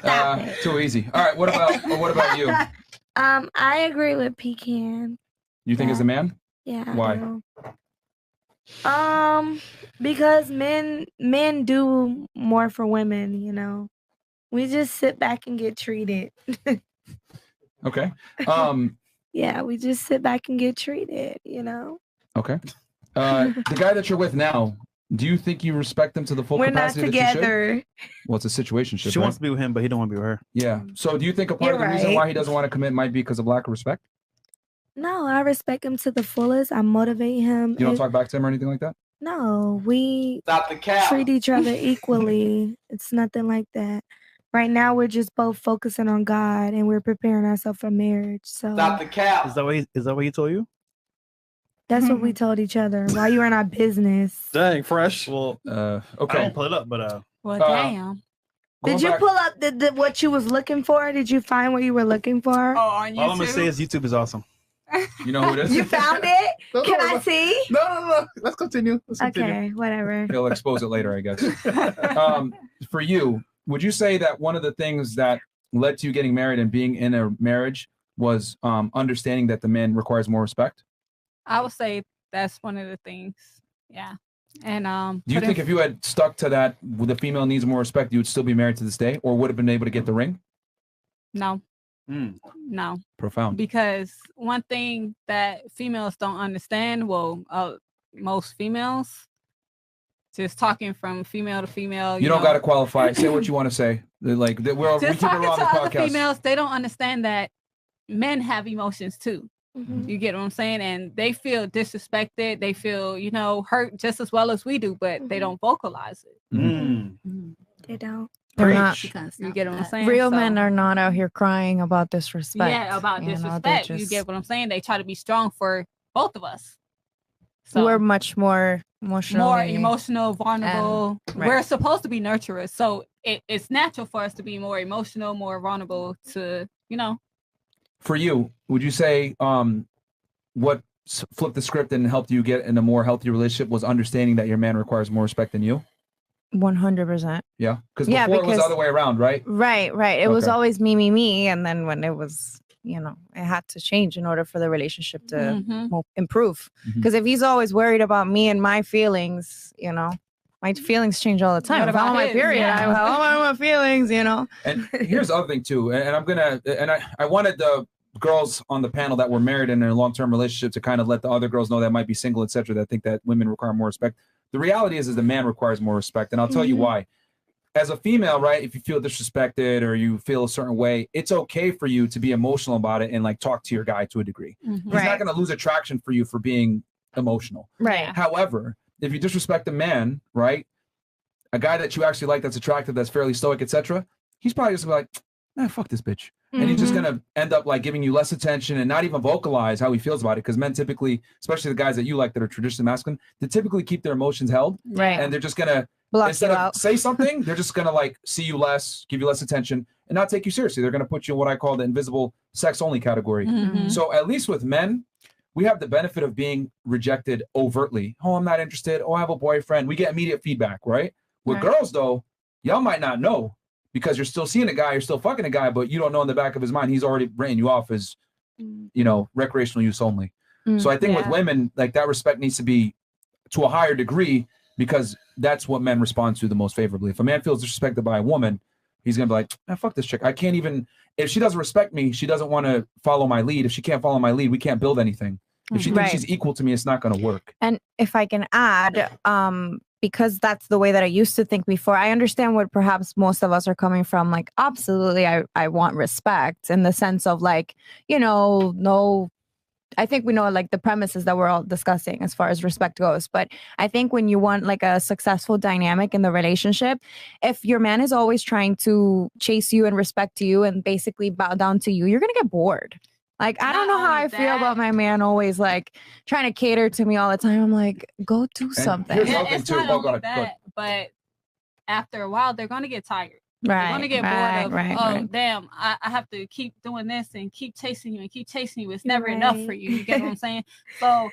All right. Too easy. All right. What about you? I agree with Pecan. You think it's a man? Yeah. I Why? do. Because men do more for women, you know. We just sit back and get treated. Okay. Yeah, we just sit back and get treated, you know. Okay. The guy that you're with now, do you think you respect him to the full We're not capacity that you should? together. Well, it's a situationship. She wants to be with him, but he don't want to be with her. Yeah. So do you think a part of You're the reason right. why he doesn't want to commit might be because of lack of respect? No, I respect him to the fullest. I motivate him. You don't If- talk back to him or anything like that? No, we Stop the cap. treat each other equally. It's nothing like that. Right now, we're just both focusing on God and we're preparing ourselves for marriage. So cap. Is that what he told you? that's what we told each other while you were in our business. Dang, fresh. Well, okay. I don't pull it up, but Well, damn. Did you pull up the what you was looking for? Did you find what you were looking for? Oh, on all I'm gonna say is YouTube is awesome. You know who it is? You found it? No, Can no, I no. see? No. Let's continue. Okay, whatever. He'll expose it later, I guess. For you, would you say that one of the things that led to you getting married and being in a marriage was understanding that the man requires more respect? I would say that's one of the things. Yeah. And Do you think if you had stuck to that, the female needs more respect, you would still be married to this day, or would have been able to get the ring? no. No. Profound. Because one thing that females don't understand, well, most females, just talking from female to female. You don't know, got to qualify. Say what you want to say. We keep it raw on just the talking to other podcast. females, they don't understand that men have emotions too. Mm-hmm. You get what I'm saying? And they feel disrespected. They feel, hurt just as well as we do, but they don't vocalize it. They don't. They're not. You get what I'm saying? Real So- men are not out here crying about disrespect. Yeah, about you know, they're disrespect. You just- get what I'm saying? They try to be strong for both of us. We're much more emotional. More emotional, vulnerable. right. We're supposed to be nurturers. So it's natural for us to be more emotional, more vulnerable to, For you, would you say what flipped the script and helped you get in a more healthy relationship was understanding that your man requires more respect than you? 100%. Yeah, because Yeah, before it was the because- other way around, right? Right. It was Okay. always me. And then when it was, it had to change in order for the relationship to Mhm. improve. Mm-hmm. Because if he's always worried about me and my feelings, my feelings change all the time. What If I'm on about my his? period, Yeah. I'm on my feelings, And here's the other thing too, and I'm gonna, and I wanted the girls on the panel that were married and in a long-term relationship to kind of let the other girls know that might be single, etc., that think that women require more respect. The reality is the man requires more respect, and I'll tell you why. As a female, right, if you feel disrespected or you feel a certain way, it's okay for you to be emotional about it and like talk to your guy to a degree. Mhm. He's not going to lose attraction for you for being emotional. Right. However, if you disrespect a man, right, a guy that you actually like that's attractive, that's fairly stoic, etc., he's probably just gonna be like, fuck this bitch. And he's just gonna end up like giving you less attention and not even vocalize how he feels about it. Because men typically, especially the guys that you like that are traditionally masculine, they typically keep their emotions held. Right. And they're just gonna Block instead you of out. say something, they're just gonna like see you less, give you less attention, and not take you seriously. They're gonna put you in what I call the invisible sex only category. So at least with men, we have the benefit of being rejected overtly. Oh, I'm not interested. Oh, I have a boyfriend. We get immediate feedback, right? With girls though, y'all might not know because you're still seeing a guy, you're still fucking a guy, but you don't know in the back of his mind he's already written you off as, you know, recreational use only. So I think with women, like that respect needs to be to a higher degree because that's what men respond to the most favorably. If a man feels disrespected by a woman, he's gonna be like, fuck this chick. I can't even, if she doesn't respect me, she doesn't want to follow my lead. If she can't follow my lead, we can't build anything. If she thinks she's equal to me, it's not gonna work. And if I can add, because that's the way that I used to think before, I understand what perhaps most of us are coming from. Like, absolutely, I want respect in the sense of like, you know, no, I think we know like the premises that we're all discussing as far as respect goes. But I think when you want like a successful dynamic in the relationship, if your man is always trying to chase you and respect you and basically bow down to you, you're going to get bored. Like, I don't know how I feel about my man always like trying to cater to me all the time. I'm like, go do something. It's not only that, but after a while, they're going to get tired. They're going to get bored of, damn, I have to keep doing this and keep chasing you and keep chasing you. It's never enough for you. You get what I'm saying? So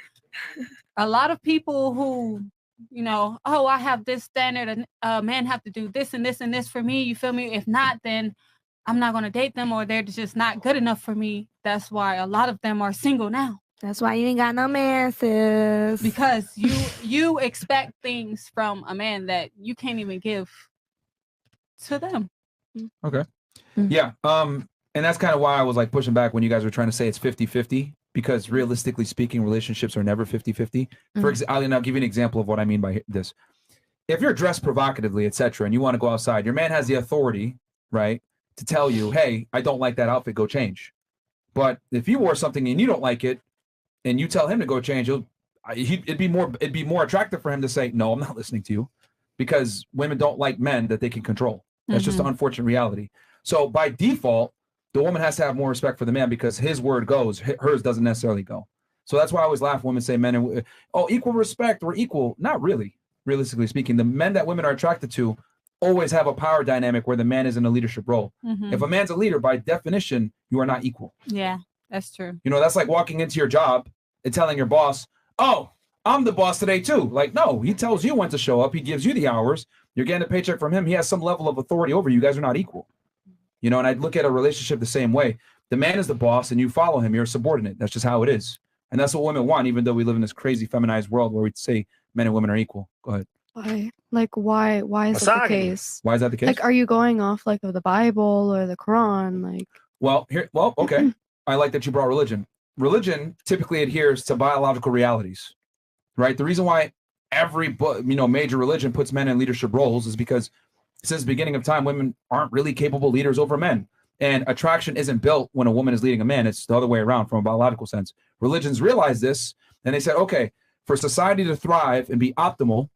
a lot of people who, you know, oh, I have this standard, a man have to do this and this and this for me. You feel me? If not, then I'm not going to date them or they're just not good enough for me. That's why a lot of them are single now. That's why you ain't got no man, sis. Because you expect things from a man that you can't even give to them. Okay. Yeah. And that's kind of why I was like pushing back when you guys were trying to say it's 50-50, because realistically speaking, relationships are never 50-50. For example, I'll give you an example of what I mean by this. If you're dressed provocatively, etc., and you want to go outside, your man has the authority, right, to tell you, hey, I don't like that outfit, go change. But if you wore something and you don't like it, and you tell him to go change, it'd be more attractive for him to say, no, I'm not listening to you, because women don't like men that they can control. That's just an unfortunate reality. So by default, the woman has to have more respect for the man because his word goes, hers doesn't necessarily go. So that's why I always laugh when women say men and equal respect or equal. Not really, realistically speaking. The men that women are attracted to always have a power dynamic where the man is in a leadership role. If a man's a leader, by definition, you are not equal. Yeah, that's true. You know, that's like walking into your job and telling your boss, oh, I'm the boss today too. Like, no, he tells you when to show up. He gives you the hours. You're getting a paycheck from him. He has some level of authority over you. You guys are not equal. You know, and I'd look at a relationship the same way. The man is the boss and you follow him. You're a subordinate. That's just how it is. And that's what women want, even though we live in this crazy feminized world where we say men and women are equal. Go ahead. Why? Like, why is that the case? Why is that the case? Like, are you going off like of the Bible or the Quran? Like, okay. I like that you brought religion. Religion typically adheres to biological realities, right? The reason why every major religion puts men in leadership roles is because since the beginning of time, women aren't really capable leaders over men. And attraction isn't built when a woman is leading a man. It's the other way around from a biological sense. Religions realized this, and they said, okay, for society to thrive and be optimal,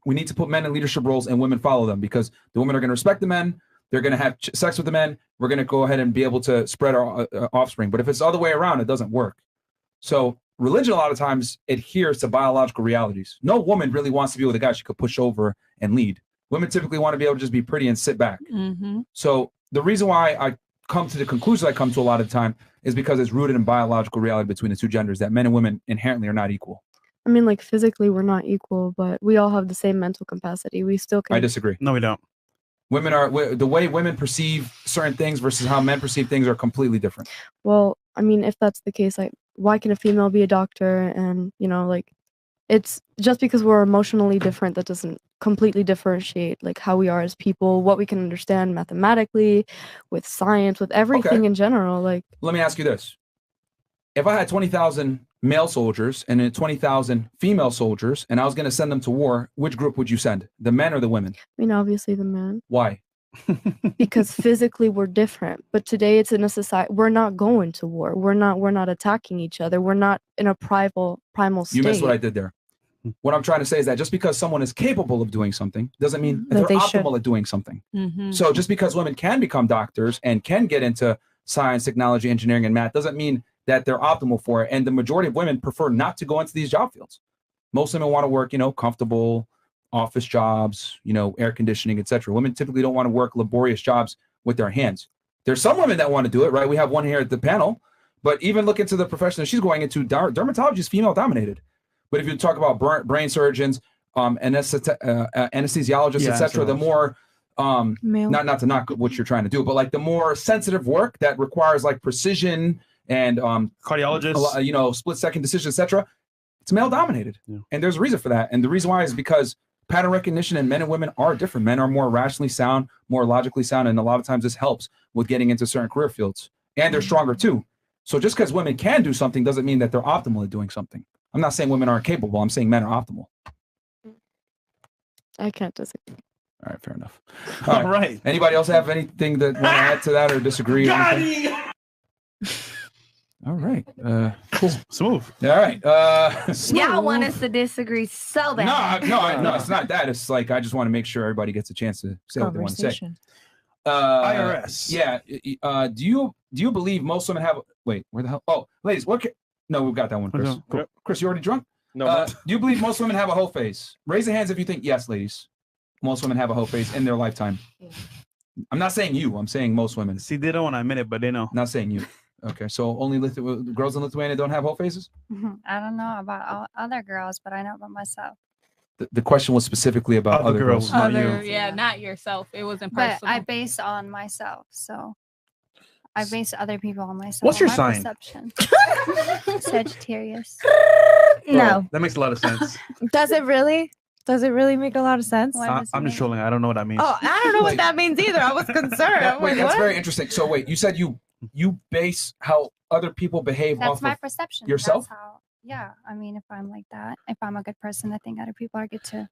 we need to put men in leadership roles and women follow them, because the women are going to respect the men. They're going to have sex with the men. We're going to go ahead and be able to spread our offspring. But if it's the other way around, it doesn't work. So religion a lot of times adheres to biological realities. No woman really wants to be with a guy she could push over and lead. Women typically want to be able to just be pretty and sit back. So the reason why I come to the conclusion I come to a lot of the time is because it's rooted in biological reality between the two genders, that men and women inherently are not equal. I mean, like physically we're not equal, but we all have the same mental capacity. We still can. I disagree. No, we don't. Women are, the way women perceive certain things versus how men perceive things are completely different. Well, I mean, if that's the case, like, why can a female be a doctor? And, you know, like, it's just because we're emotionally different, that doesn't completely differentiate, like, how we are as people, what we can understand mathematically, with science, with everything in general. Like, let me ask you this. If I had 20,000 male soldiers and then 20,000 female soldiers, and I was going to send them to war, which group would you send? The men or the women? I mean, obviously the men. Why? Because physically we're different, but today it's in a society, we're not going to war. We're not attacking each other. We're not in a primal state. You missed what I did there. What I'm trying to say is that just because someone is capable of doing something doesn't mean that That they're they should. optimal at doing something. Mhm. So just because women can become doctors and can get into science, technology, engineering, and math doesn't mean that they're optimal for it. And the majority of women prefer not to go into these job fields. Most women want to work, comfortable office jobs, air conditioning, etc. Women typically don't want to work laborious jobs with their hands. There's some women that want to do it, right? We have one here at the panel, but even look into the profession that she's going into. Dermatology is female dominated. But if you talk about brain surgeons, anesthesiologists, Yeah, etc., the more Male. not to knock what you're trying to do, but like the more sensitive work that requires like precision and cardiologists, split second decisions, etc. It's male dominated, and there's a reason for that. And the reason why is because pattern recognition in men and women are different. Men are more rationally sound, more logically sound, and a lot of times this helps with getting into certain career fields. And they're stronger too. So just because women can do something doesn't mean that they're optimal at doing something. I'm not saying women aren't capable. I'm saying men are optimal. I can't disagree. All right, fair enough. All right. Anybody else have anything that want to add to that or disagree? Or anything? All right. Cool. Smooth. All right. Y'all want us to disagree so bad. No, it's not that. It's like I just want to make sure everybody gets a chance to say what they want to say. IRS. Yeah. Do you believe most women have? Wait, where the hell? Oh, ladies, what? No, we've got that one, Chris. Okay, cool. Chris, you already drunk? No. Do you believe most women have a hoe phase? Raise your hands if you think yes, ladies. Most women have a hoe phase in their lifetime. I'm not saying you. I'm saying most women. See, they don't want to admit it, but they know. Not saying you. Okay, so only girls in Lithuania don't have hoe phases? I don't know about all other girls, but I know about myself. The question was specifically about other girls. not Yeah, not yourself. It wasn't But personal. I base on myself, so I base other people on myself. What's your my sign? Perception. Sagittarius. No. That makes a lot of sense. Does it really? Does it really make a lot of sense? I'm just trolling. I don't know what that means. Oh, I don't know what that means either. I was concerned. I'm Wait, like, that's what? very interesting. So wait, you said you base how other people behave That's off my of perception. yourself? That's how, yeah, I mean, if I'm like that, if I'm a good person, I think other people are good too.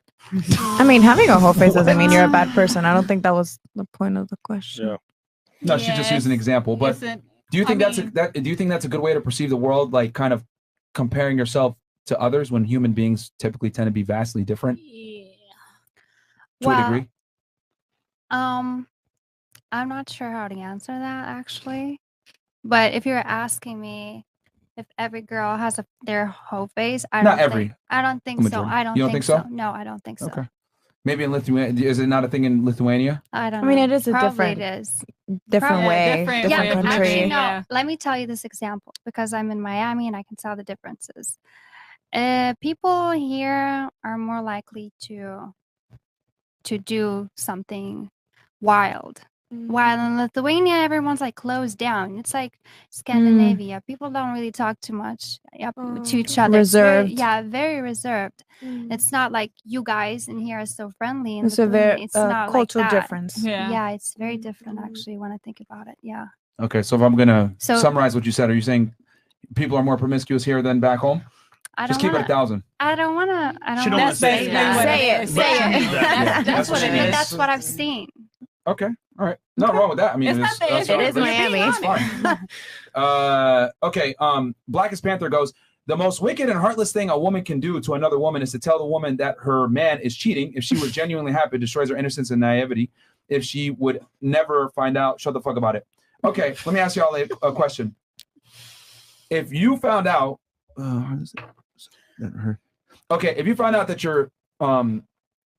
I mean, having a whole face doesn't mean you're a bad person. I don't think that was the point of the question. No, she just used an example. But Isn't- do you think I do you think that's a good way to perceive the world, like kind of comparing yourself to others when human beings typically tend to be vastly different? To a Well, degree? I'm not sure how to answer that actually. But if you're asking me if every girl has their whole face, I Not don't every. think, I don't think The so. majority. I don't, You don't think think so? No, I don't think so. Okay. Maybe in Lithuania. Is it not a thing in Lithuania? I don't I mean, know. it is a Probably different- it is. different Probably. way, different different way of country. Actually, no. Yeah. Let me tell you this example because I'm in Miami and I can tell the differences. People here are more likely to do something wild. While in Lithuania, everyone's like closed down. It's like Scandinavia. People don't really talk too much to each other. It's Reserved. very reserved. It's not like you guys in here are so friendly. In It's a Lithuania. very It's not cultural like that. difference. Yeah, it's very different actually when I think about it. Yeah. Okay, so if I'm gonna So- summarize what you said, are you saying people are more promiscuous here than back home? I Just don't keep it wanna- 1,000. I don't want to. I don't She don't want wanna to say say it. that. Say Say it. it. Say it. Yeah. That's what what it But is. that's what I've seen. Okay, all right. Nothing wrong with that. I mean, It's not it's, the that's issue. fine. It is Miami. That's fine. Okay. Blackest Panther goes. The most wicked and heartless thing a woman can do to another woman is to tell the woman that her man is cheating. If she were genuinely happy, it destroys her innocence and naivety. If she would never find out, shut the fuck about it. Okay, let me ask y'all a question. If you found out, okay, if you found out that your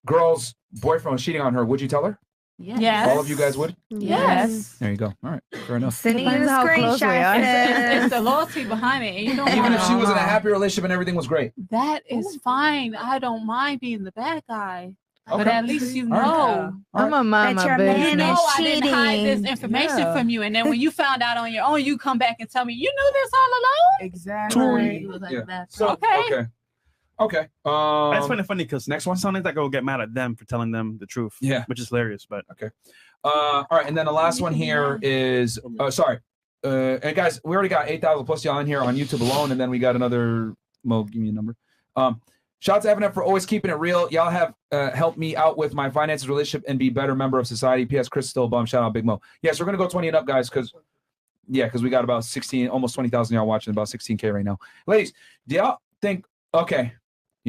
girl's boyfriend was cheating on her, would you tell her? Yes. All of you guys would? Yes. There you go. All right, fair enough. Sending you the Depends how close we are. screenshot. It's the loyalty behind it. And you don't Even wanna- if she was in a happy relationship and everything was great. That is fine. I don't mind being the bad guy. But Okay. at least you All right. know. I'm a mama, That your bitch. man No, is I didn't hide this cheating. information Yeah. from you. And then when you found out on your own, you come back and tell me, you knew this all along? Exactly. Yeah. So Okay. Okay. I just find it funny because next one, sometimes I go get mad at them for telling them the truth. Yeah, which is hilarious. But okay. All right, and then the last one here is sorry. And guys, we already got 8,000 plus y'all in here on YouTube alone, and then we got another. Mo, give me a number. Shout out to Evan for always keeping it real. Y'all have helped me out with my finances, relationship, and be a better member of society. P.S. Chris is still a bum. Shout out Big Mo. Yes, we're gonna go 20 and up, guys, because we got about 16, almost 20,000 y'all watching, about 16K right now. Ladies, do y'all think? Okay,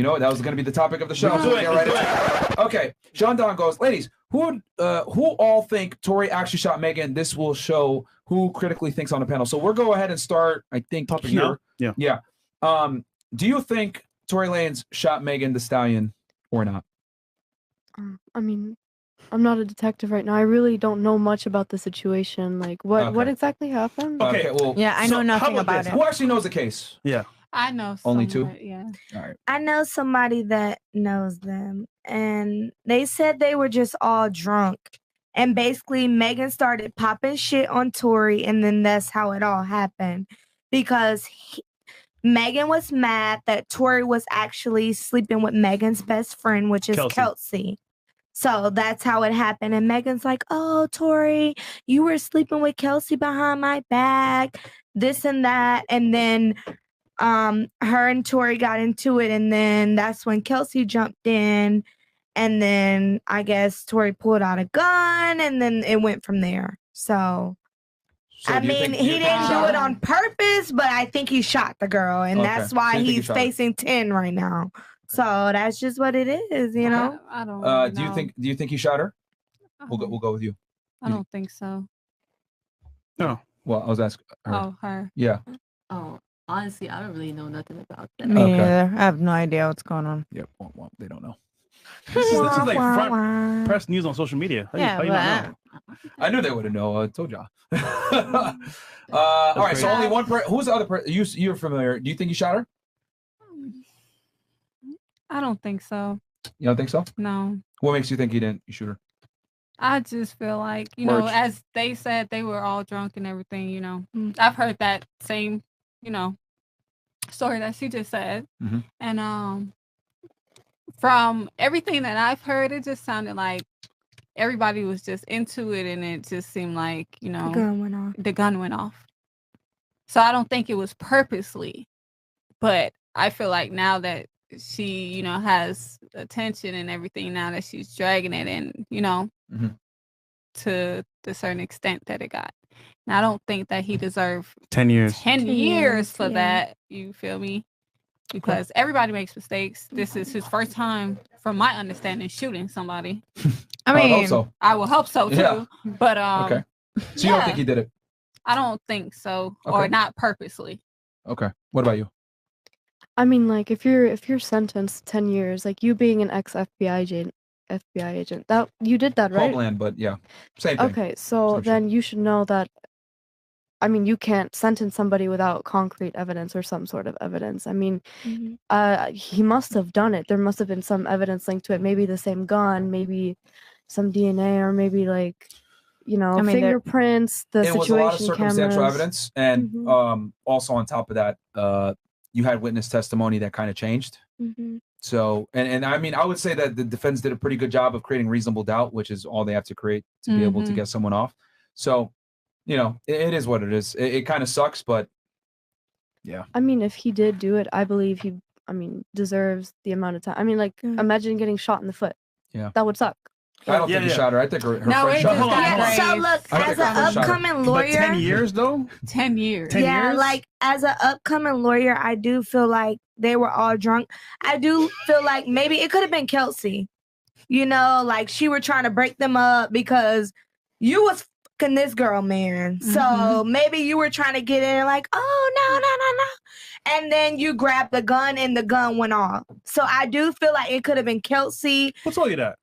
You know, that was going to be the topic of the show. Let's So do we'll it, get right let's into it. Okay, Sean Don goes, ladies, who all think Tori actually shot Megan? This will show who critically thinks on the panel. So we'll go ahead and start, I think, here. now? Yeah. Do you think Tory Lanez shot Megan Thee Stallion or not? I mean, I'm not a detective right now. I really don't know much about the situation. Like, what exactly happened? Okay, well, Yeah, I know nothing about it. Who actually knows the case? Yeah. I know. Only two? somewhat, Yeah. All right. I know somebody that knows them, and they said they were just all drunk. And basically, Megan started popping shit on Tory, and then that's how it all happened. Because Megan was mad that Tory was actually sleeping with Megan's best friend, which is Kelsey. So that's how it happened. And Megan's like, oh, Tory, you were sleeping with Kelsey behind my back, this and that. And then her and Tory got into it, and then that's when Kelsey jumped in, and then I guess Tory pulled out a gun, and then it went from there. So I mean, he didn't do it on purpose, but I think he shot the girl, and that's why he's facing 10 right now. So that's just what it is, you know. I don't really Do you know. think he shot her? We'll go with you. I don't think so. No. Well, I was asking her. Oh, her. Yeah. Oh, honestly, I don't really know nothing about that. Me neither. I have no idea what's going on. Yeah, well, they don't know. This is like front press news on social media. How Yeah, you not know? I knew they would have known. I told y'all. All right, so only one person. Who's the other person? You're familiar. Do you think he shot her? I don't think so. You don't think so? No. What makes you think he didn't shoot her? I just feel like, you know, Merch. as they said, they were all drunk and everything, you know. I've heard that same, you know, story that she just said. Mhm. And from everything that I've heard, it just sounded like everybody was just into it, and it just seemed like, you know, gun went off. the gun went off. So I don't think it was purposely, but I feel like now that she, you know, has attention and everything, now that she's dragging it in, you know, Mhm. to the certain extent that it got. And I don't think that he deserved 10 years. 10 years for yeah. that. You feel me? Because everybody makes mistakes. This is his first time, from my understanding, shooting somebody. I would mean, hope so. I will hope so too. Yeah. But Okay. So you don't think he did it? I don't think so, or Okay. not purposely. Okay. What about you? I mean, like if you're sentenced 10 years, like you being an ex FBI agent, that you did that, right? Homeland, but yeah, same thing. Okay, so then you should know that. I mean, you can't sentence somebody without concrete evidence or some sort of evidence. I mean, he must have done it. There must have been some evidence linked to it. Maybe the same gun, maybe some DNA, or maybe like, you know, I mean, fingerprints. The It was a lot of situation circumstantial cameras. evidence, and also on top of that, you had witness testimony that kind of changed. So, and I mean, I would say that the defense did a pretty good job of creating reasonable doubt, which is all they have to create to be able to Mhm. get someone off. So, you know, it is what it is. It kind of sucks, but yeah. I mean, if he did do it, I believe he, I mean, deserves the amount of time. I mean, like, imagine getting shot in the foot. Yeah. That would suck. I don't think he shot her. I think her No, friend it shot just her. got Yeah, so raised. look, I as think her an friend shot her. upcoming But lawyer, 10 years though? 10 years. 10 yeah, years? like as an upcoming lawyer, I do feel like they were all drunk. I do feel like maybe it could have been Kelsey. You know, like she were trying to break them up because you was fucking this girl, man. So maybe you were trying to get in like, oh no. And then you grabbed the gun and the gun went off. So I do feel like it could have been Kelsey. Who told you that?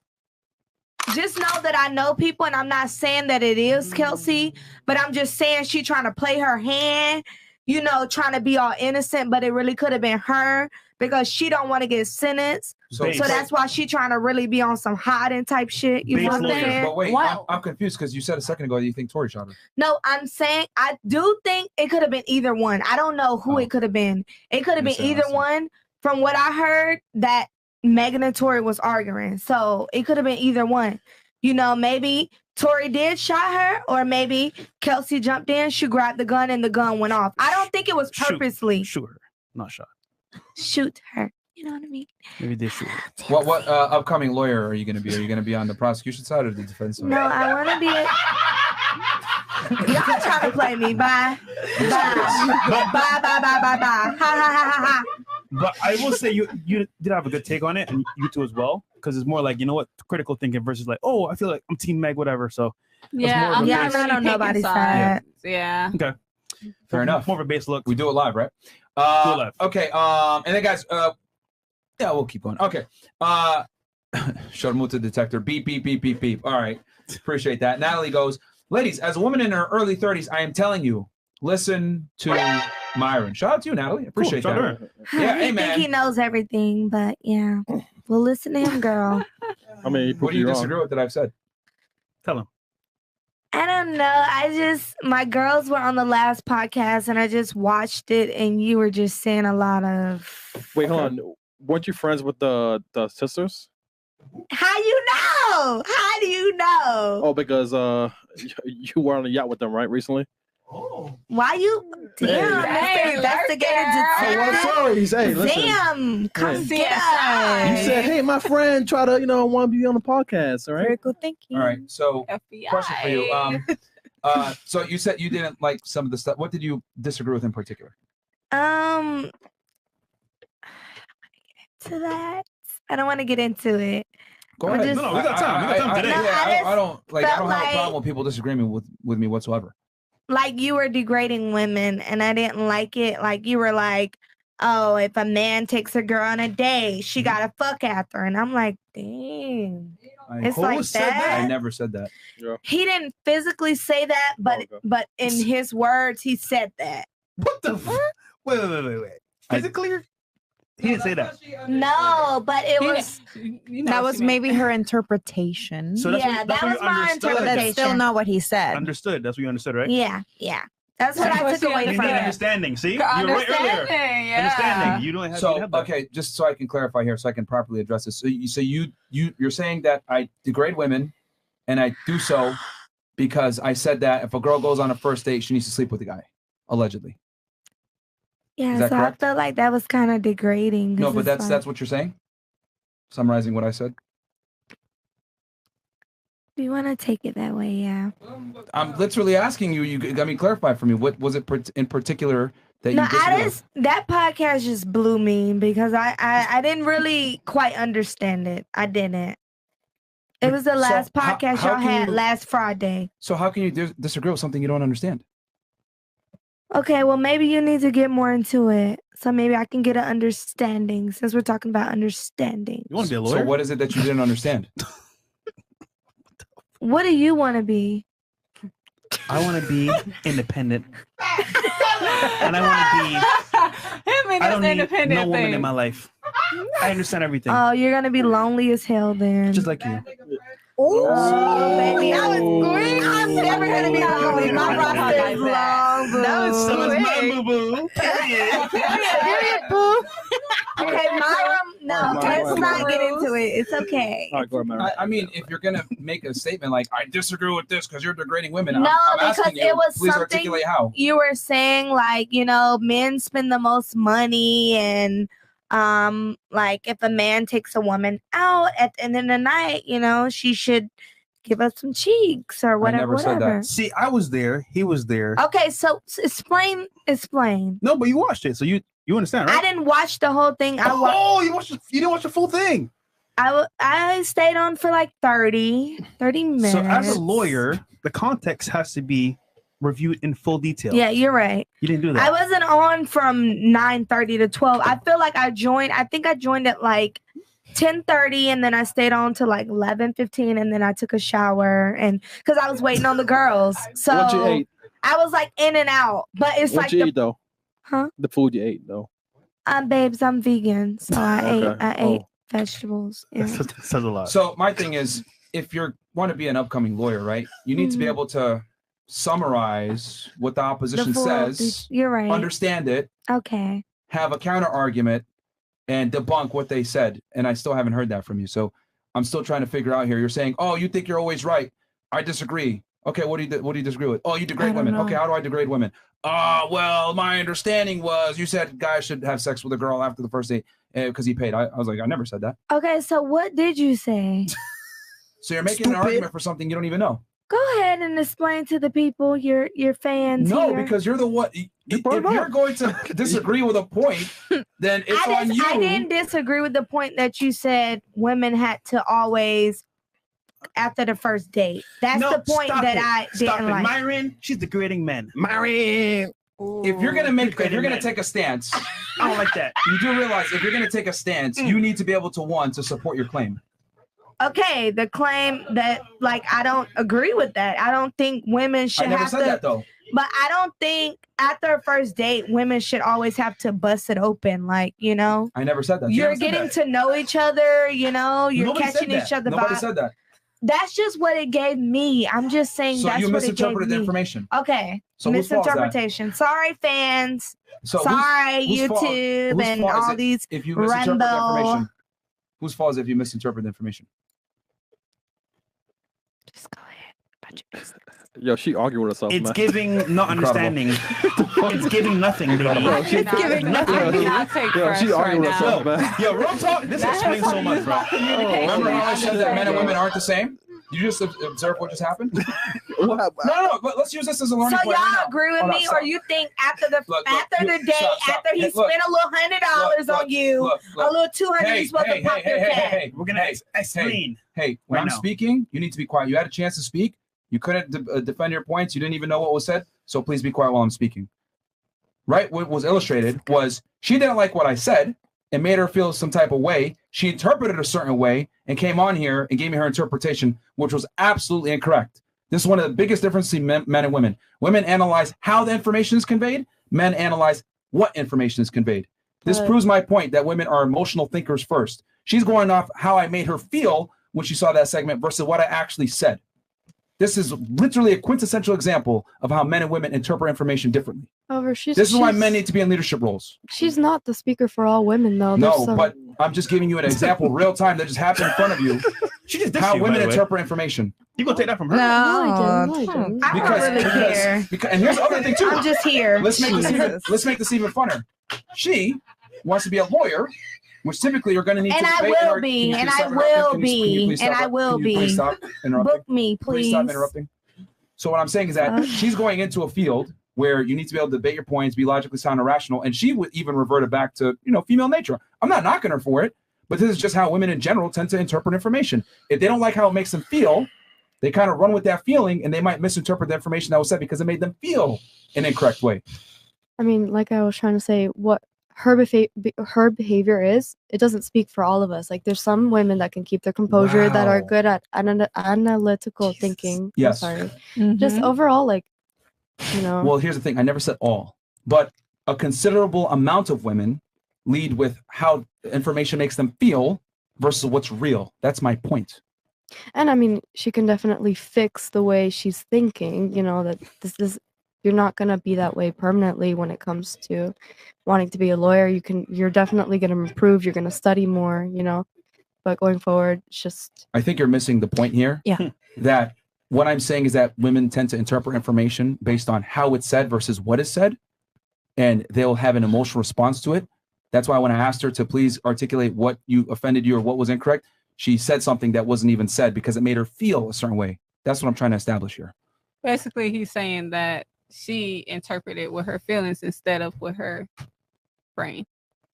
Just know that I know people, and I'm not saying that it is Kelsey, but I'm just saying she trying to play her hand, you know, trying to be all innocent, but it really could have been her because she don't want to get sentenced. So that's why she trying to really be on some hiding type shit. You know what I'm saying? But wait, I'm confused because you said a second ago that you think Tory shot her. No, I'm saying I do think it could have been either one. I don't know who it could have been. It could have been either one. From what I heard, that Megan and Tory was arguing. So it could have been either one. You know, maybe Tory did shot her, or maybe Kelsey jumped in, she grabbed the gun, and the gun went off. I don't think it was purposely. Shoot her, not shot. Shoot her. You know what I mean? Maybe they shoot her. What upcoming lawyer are you going to be? Are you going to be on the prosecution side or the defense side? No, I want to be Y'all trying to play me. Bye. Bye. Bye, bye, bye, bye, bye. Ha, ha, ha, ha, ha. But I will say you did have a good take on it, and you two as well, because it's more like, you know what, critical thinking versus like, oh, I feel like I'm Team Meg, whatever. So Yeah, I'm Yeah, not I really don't know picking nobody's sides. side. Yeah. okay, Fair enough. More of a base look. We do it live, right? Do it live. Okay. And then guys, yeah, we'll keep going. Okay. Sharmuta detector. Beep, beep, beep, beep, beep. All right. Appreciate that. Natalie goes, ladies, as a woman in her early 30s, I am telling you, listen to Myron. Shout out to you, Natalie. Appreciate shout that. out. Yeah, I hey, man. think he knows everything, but yeah, we'll listen to him, girl. I mean, What do you disagree with that I've said? Tell him. I don't know. My girls were on the last podcast and I just watched it and you were just saying a lot of. Wait, hold on. Weren't you friends with the sisters? How you know? How do you know? Oh, because you were on a yacht with them, right, recently? Why you? Damn, Hey, Mr. Investigator Oh, Detective. well, sorry. Hey, listen. Damn, come Hey. get us. You said, hey, my friend, try to, want to be on the podcast, all right? Critical thinking. All right. So, FBI. question for you. So you said you didn't like some of the stuff. What did you disagree with in particular? To that, I don't want to get into it. Go I'm ahead. just- No, we got time. We got time today. I don't like. I felt don't have a like- problem with people disagreeing with me whatsoever. Like you were degrading women and I didn't like it. Like you were like, oh, if a man takes a girl on a date, she gotta fuck after. And I'm like, damn. It's Who like said that. I never said that. He didn't physically say that, but in his words, he said that. What the? Wait. Physically, he didn't say that. No, but it was. That was maybe her interpretation. So that's Yeah, what, that's that what was you my understood. But that's still interpretation. not what he said. Understood. That's what you understood, right? Yeah. That's what I took away You from need it. understanding. See, you were right earlier. Understanding, yeah. Understanding. You don't have. So you have that. okay, just so I can clarify here, so I can properly address this. So you're saying that I degrade women, and I do so because I said that if a girl goes on a first date, she needs to sleep with the guy, allegedly. Yeah, Is that so correct? I felt like that was kind of degrading. No, 'cause but it's that's like- that's what you're saying. Summarizing what I said. Do you want to take it that way? Yeah. I'm literally asking you. You got me clarify for me. What was it in particular that No, you disagree with? that podcast just blew me because I didn't really quite understand it. I didn't. It was the So last how- podcast how y'all can had you- last Friday. So how can you disagree with something you don't understand? Okay, well maybe you need to get more into it, so maybe I can get an understanding. Since we're talking about understanding, You want to be a So lawyer? what is it that you didn't understand? what do you want to be? I want to be independent, and I want to be. Him and I his don't need independent no woman thing. in my life. I understand everything, Oh, you're gonna be lonely as hell then. just like you. Oh, baby, I was green. I'm never gonna be lonely. My roster is long, boo. That was so much my boo boo. Period, boo. Okay, Myra, no, let's not get into it. It's okay. All right, go ahead, Mary. I mean, if you're gonna make a statement like I disagree with this because you're degrading women, No, I'm because asking you, it was please something articulate how. you were saying, like, men spend the most money, and like if a man takes a woman out at the end of the night, she should give us some cheeks or whatever. whatever. See, I was there. He was there. Okay, so explain. No, but you watched it, so you understand, right? I didn't watch the whole thing. Oh, you didn't watch the full thing. I stayed on for like 30 minutes. So as a lawyer, the context has to be reviewed in full detail. Yeah, you're right. You didn't do that. I wasn't on from 9:30 to 12. I feel like I think I joined at like 10:30 and then I stayed on to like 11:15 and then I took a shower and because I was waiting on the girls. So What you ate? I was like in and out. But it's What like you eat though? Huh? The food you ate though. Babes, I'm vegan. So I Okay. ate vegetables. Yeah. That says a lot. So my thing is, if you want to be an upcoming lawyer, right, you need to be Mhm. able to summarize what the opposition full- says, You're right. understand it, Okay. have a counter argument, and debunk what they said. And I still haven't heard that from you. So I'm still trying to figure out here. You're saying, oh, you think you're always right. I disagree. Okay, what do you disagree with? Oh, you degrade don't women. know. Okay, how do I degrade women? Well, my understanding was you said guys should have sex with a girl after the first date because he paid. I was like, I never said that. Okay, so what did you say? So you're making an argument for something you don't even know. Go ahead and explain to the people, your fans. No, here. because you're the one. If you're going to disagree with a point, then it's on you. I didn't disagree with the point that you said women had to always after the first date. That's the point that I didn't like. Myron, she's degrading men. Myron. If you're gonna take a stance, I don't like that. You do realize if you're gonna take a stance, you need to be able to support your claim. Okay, the claim that I don't agree with that. I don't think women should I never have said to. that though. But I don't think after a first date, women should always have to bust it open. I never said that. You're getting to know each other. You're Nobody catching said each that. other. Nobody said that. That's just what it gave me. I'm just saying So that's you what it gave misinterpreted the me. information. Okay. So whose fault is that? Misinterpretation. Sorry, fans. So Sorry, whose fault- YouTube whose and fault is all it these if you misinterpret the Rumble. information? Whose fault is it if you misinterpret the information? Yo, she arguing with herself. It's man. giving not understanding. It's giving nothing, baby. It's giving nothing. Yo, she arguing with herself, man. Yo, real talk. This explains so much, bro. Remember how I said that men and women aren't the same? You just observe what just happened? No, but let's use this as a learning So point. right y'all now. agree with Hold on, me, stop. or you think after the you- date, stop. after he Hey, look. spent a little $100 on you, a little $200 he's supposed to pop your cat? We're gonna explain. Hey, when Right I'm now. speaking, you need to be quiet. You had a chance to speak. You couldn't defend your points. You didn't even know what was said. So please be quiet while I'm speaking. Right? What was illustrated was she didn't like what I said and made her feel some type of way. She interpreted a certain way and came on here and gave me her interpretation, which was absolutely incorrect. This is one of the biggest differences between men and women. Women analyze how the information is conveyed. Men analyze what information is conveyed. This proves my point that women are emotional thinkers first. She's going off how I made her feel when she saw that segment versus what I actually said. This is literally a quintessential example of how men and women interpret information differently. However, This is why men need to be in leadership roles. She's not the speaker for all women, though. No, There's some- but I'm just giving you an example real time that just happened in front of you. She just how you, by women the way. interpret information. You gonna take that from her? No, I don't really care. And here's the other thing too. I'm just here. Let's make this even funner. She wants to be a lawyer, which typically you're going to need And to I debate will in be, our- and can you I stop will interrupting? Can you be, please and stop- I will can you please be. stop interrupting? Book me, Please stop please. interrupting. So what I'm saying is that she's going into a field where you need to be able to debate your points, be logically sound and rational, and she would even revert it back to female nature. I'm not knocking her for it, but this is just how women in general tend to interpret information. If they don't like how it makes them feel, they kind of run with that feeling, and they might misinterpret the information that was said because it made them feel an incorrect way. I mean, like I was trying to say, what her behavior is, it doesn't speak for all of us. Like, there's some women that can keep their composure, that are Wow. good at analytical thinking. Yes. I'm sorry. Just overall, Well, here's the thing. I never said all, but a considerable amount of women lead with how information makes them feel versus what's real. That's my point. And I mean, she can definitely fix the way she's thinking, that you're not going to be that way permanently when it comes to wanting to be a lawyer. You're definitely going to improve. You're going to study more, but going forward, it's just. I think you're missing the point here. Yeah. That what I'm saying is that women tend to interpret information based on how it's said versus what is said, and they'll have an emotional response to it. That's why when I asked her to please articulate what offended you or what was incorrect, she said something that wasn't even said because it made her feel a certain way. That's what I'm trying to establish here. Basically, he's saying that she interpreted with her feelings instead of with her brain,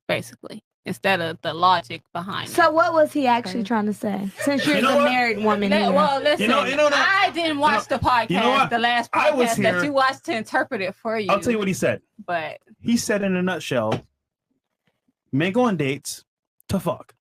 basically, instead of the logic behind it. So what was he actually trying to say? Since you're You know the what? married woman here. Well, listen, I didn't watch the podcast, the last I was podcast here. that you watched to interpret it for you. I'll tell you what he said. But He said in a nutshell, men go on dates to fuck.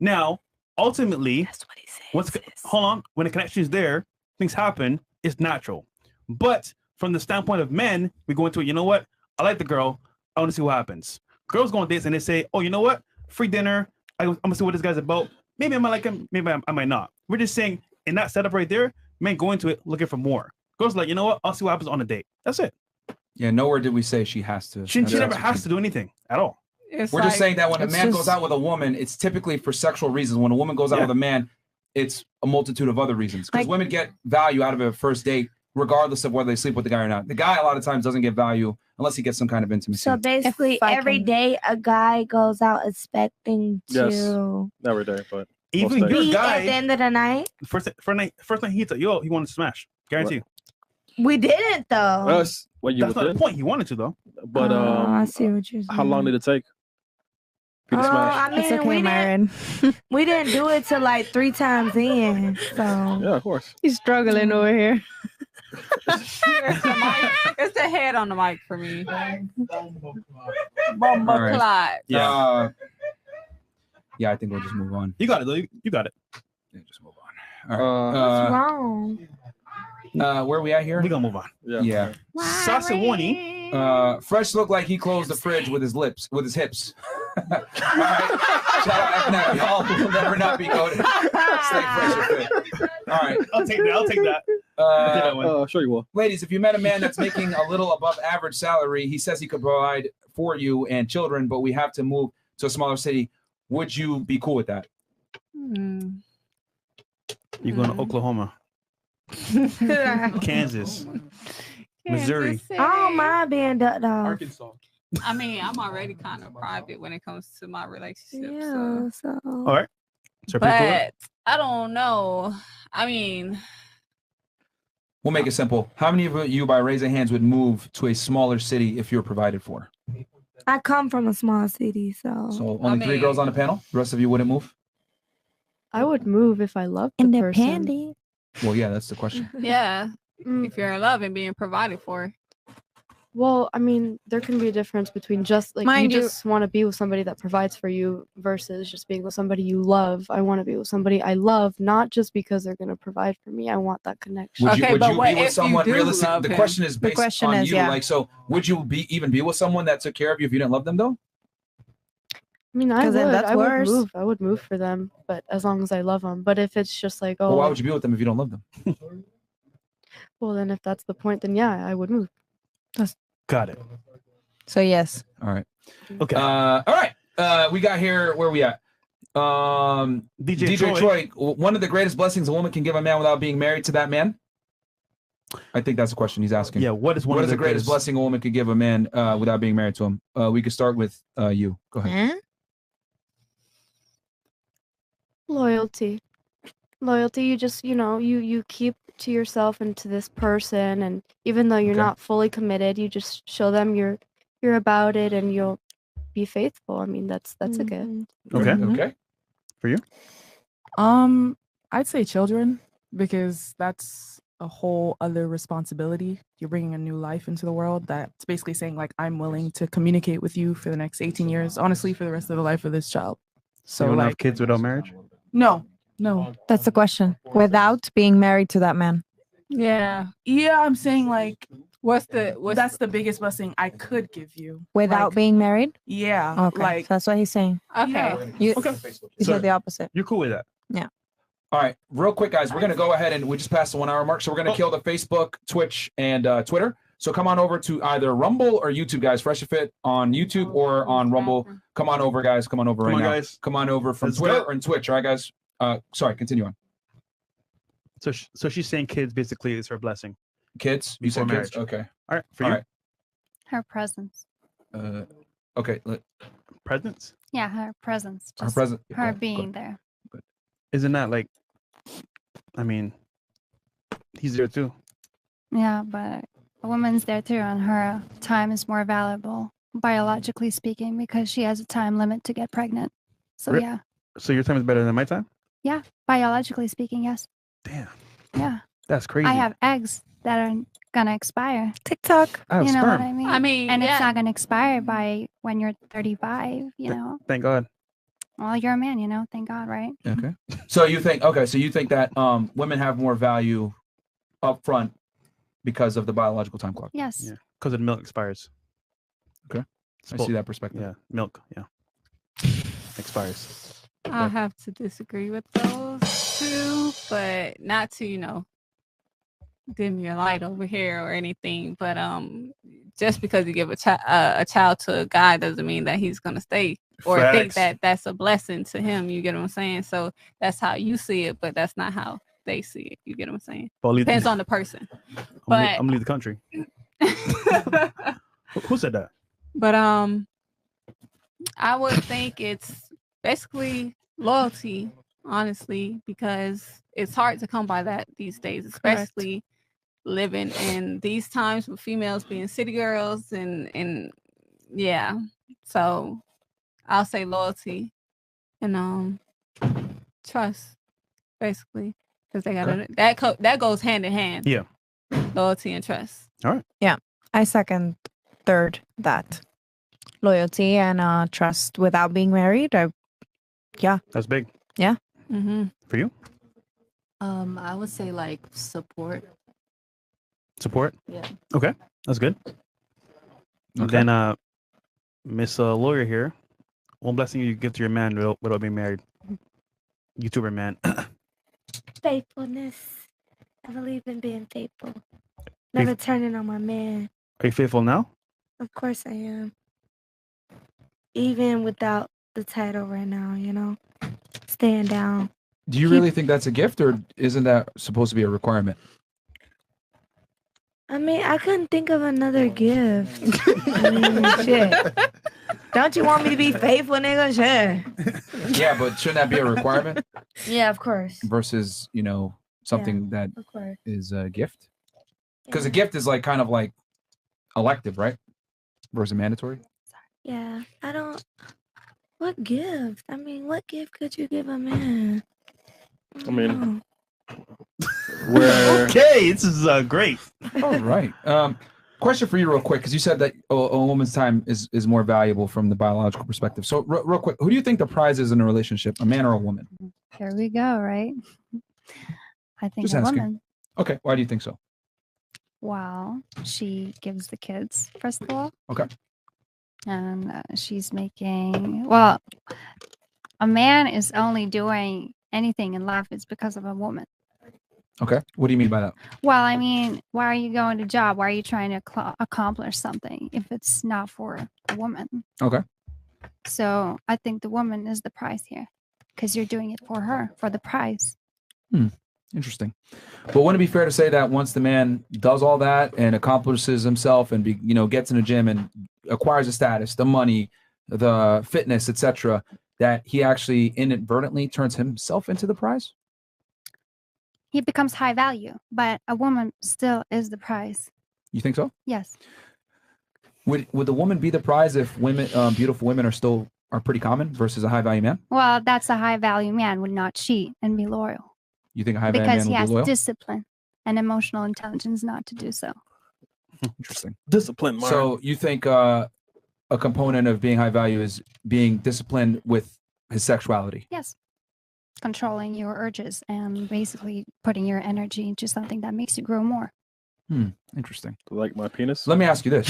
Now, ultimately, that's what he said. Hold on. When the connection is there, things happen. It's natural. But from the standpoint of men, we go into it, you know what? I like the girl. I want to see what happens. Girls go on dates and they say, oh, you know what? Free dinner. I'm going to see what this guy's about. Maybe I might like him. Maybe I might not. We're just saying in that setup right there, men go into it looking for more. Girls like, you know what? I'll see what happens on the date. That's it. Yeah, nowhere did we say she has to. She never has to do anything at all. We're just saying that when a man goes out with a woman, it's typically for sexual reasons. When a woman goes out with a man, it's a multitude of other reasons. Because women get value out of a first date, regardless of whether they sleep with the guy or not. The guy, a lot of times, doesn't get value unless he gets some kind of intimacy. So basically, every day a guy goes out expecting to Every day, but Even most days. your be guy, at the end of the night. first night he hits it. Yo, he wanted to smash. Guarantee. We didn't though. Us. What you That's not the point. He wanted to though. But I see what you're how long did it take? For you to I smash? mean, we didn't do it till like 3 times in. So Yeah, of course. He's struggling over here. It's the head on the mic for me. All right. Clyde. Yeah, I think we'll just move on. You got it, though. You got it. Yeah, just move on. All right. wrong. Where are we at here? We're gonna move on. Yeah. Sasawani. Fresh looked like he closed the fridge with his hips. All right. Shout out FNF. Y'all will never not be goated. Stay fresh and fit. All right. I'll take that. Sure you will. Ladies, if you met a man that's making a little above average salary, he says he could provide for you and children, but we have to move to a smaller city. Would you be cool with that? You're going to Oklahoma, Kansas, Missouri. I don't mind being ducked off. Arkansas. I mean, I'm already kind of private when it comes to my relationship. Yeah, so. All right. So pretty cool. But I don't know. I mean, We'll make it simple. How many of you, by raising hands, would move to a smaller city if you're provided for? I come from a small city, so. So only 3 girls on the panel? The rest of you wouldn't move? I would move if I loved the person. Well, yeah, that's the question. yeah, if you're in love and being provided for. Well, I mean, there can be a difference between just like Mind you you- just want to be with somebody that provides for you versus just being with somebody you love. I want to be with somebody I love, not just because they're going to provide for me. I want that connection. Would you be with someone realistic? The question is based on you. yeah. Like, so would you even be with someone that took care of you if you didn't love them, though? I mean, I 'Cause would. then that's I would worse. move. I would move for them, but as long as I love them. But if it's just like, oh, Well, why would you be with them if you don't love them? well, then if that's the point, then yeah, I would move. Got it. So yes. All right. Okay. All right. We got here. Where are we at? DJ Troy. One of the greatest blessings a woman can give a man without being married to that man. I think that's the question he's asking. Yeah. What is What is the greatest blessing a woman could give a man without being married to him? We could start with you. Go ahead. Loyalty. You just, you keep to yourself and to this person, and even though you're not fully committed, you just show them you're about it and you'll be faithful. I mean, that's a gift. Okay. Okay. For you? I'd say children, because that's a whole other responsibility. You're bringing a new life into the world. That's basically saying, like, I'm willing to communicate with you for the next 18 years, honestly, for the rest of the life of this child. So So, you want to like, have kids without marriage? no. That's the question. Without being married to that man. Yeah, I'm saying, like, that's the biggest blessing I could give you. Without Like, being married? Yeah. Okay. Like, so that's what he's saying. Okay. You, Okay. you So said the opposite. You're cool with that? Yeah. All right, real quick, guys. We're gonna go ahead and we just passed the 1 hour mark, so we're gonna kill the Facebook, Twitch, and Twitter. So come on over to either Rumble or YouTube, guys. Fresh and Fit on YouTube or on Rumble. Come on over, guys. Come on over Come right on, now. guys. Come on over from Let's Twitter go. or Twitch. All right, guys. Sorry, continue on. So she's saying kids basically is her blessing. Kids? You said Before kids? marriage. Okay. All right. For All you? right. Her presence. Okay. Presence? Yeah, her presence. Her Just presence. Her Okay, being there. Isn't that like, I mean, he's there too. Yeah, but a woman's there too, and her time is more valuable, biologically speaking, because she has a time limit to get pregnant. So Re- yeah, So your time is better than my time? yeah, biologically speaking, yes. Damn. Yeah, That's crazy. I have eggs that are gonna expire. TikTok. I have You know what sperm. I mean? I mean, and yeah. it's not gonna expire by when you're 35. You know, Thank God. well, you're a man. You know, thank God, right? Okay. So you think that women have more value up front because of the biological time clock? Yes. Yeah. Because the milk expires. Okay. I see that perspective. Yeah. Milk. Yeah. Expires. I have to disagree with those two, but not to, dim your light over here or anything. But just because you give a child to a guy doesn't mean that he's gonna stay or think Facts. that that's a blessing to him. You get what I'm saying? So that's how you see it, but that's not how they see it. You get what I'm saying? Well, leave- Depends on the person. I'm But gonna leave the country. Who said that? But I would think it's basically loyalty, honestly, because it's hard to come by that these days, especially living in these times with females being city girls and yeah. So I'll say loyalty and trust, basically, because they gotta that goes hand in hand. Yeah. Loyalty and trust. All right. Yeah, I third that loyalty and trust without being married. Yeah, that's big. Yeah. Mm-hmm. For you? I would say like support. Support? Yeah. Okay, that's good. Okay. Then, Miss Lawyer here, one blessing you give to your man without being married. YouTuber man. Faithfulness. I believe in being faithful. Never turning on my man. Are you faithful now? Of course I am. Even without the title right now, you know? Staying down. Do you really think that's a gift, or isn't that supposed to be a requirement? I mean, I couldn't think of another gift. I mean, shit. Don't you want me to be faithful, nigga? Sure. Yeah, but shouldn't that be a requirement Yeah, of course. versus, you know, something that Of course. is a gift? Because a gift is like kind of like elective, right? Versus mandatory. Yeah, I don't. What gift? I mean, what gift could you give a man? I mean, okay, this is great. All right. Question for you, real quick, because you said that a woman's time is more valuable from the biological perspective. So, real quick, who do you think the prize is in a relationship, a man or a woman? Here we go, right? I think Just a asking. woman. Okay. Why do you think so? Well, she gives the kids, first of all. Okay. And she's making, well, a man is only doing anything in life is because of a woman. Okay. What do you mean by that? Well, I mean, why are you going to job? Why are you trying to accomplish something if it's not for a woman? Okay. So I think the woman is the prize here because you're doing it for her, for the prize. Interesting. But wouldn't it be fair to say that once the man does all that and accomplishes himself and gets in the gym and acquires the status, the money, the fitness, etc., that he actually inadvertently turns himself into the prize? He becomes high value, but a woman still is the prize. You think so? Yes. Would the woman be the prize if women, beautiful women, are pretty common versus a high value man? Well, that's a high value man would not cheat and be loyal You think a high value because man he would has be loyal? discipline and emotional intelligence not to do so. Interesting. Discipline, Mark. So you think a component of being high value is being disciplined with his sexuality? Yes. Controlling your urges and basically putting your energy into something that makes you grow more. Interesting. Like my penis? Let me ask you this.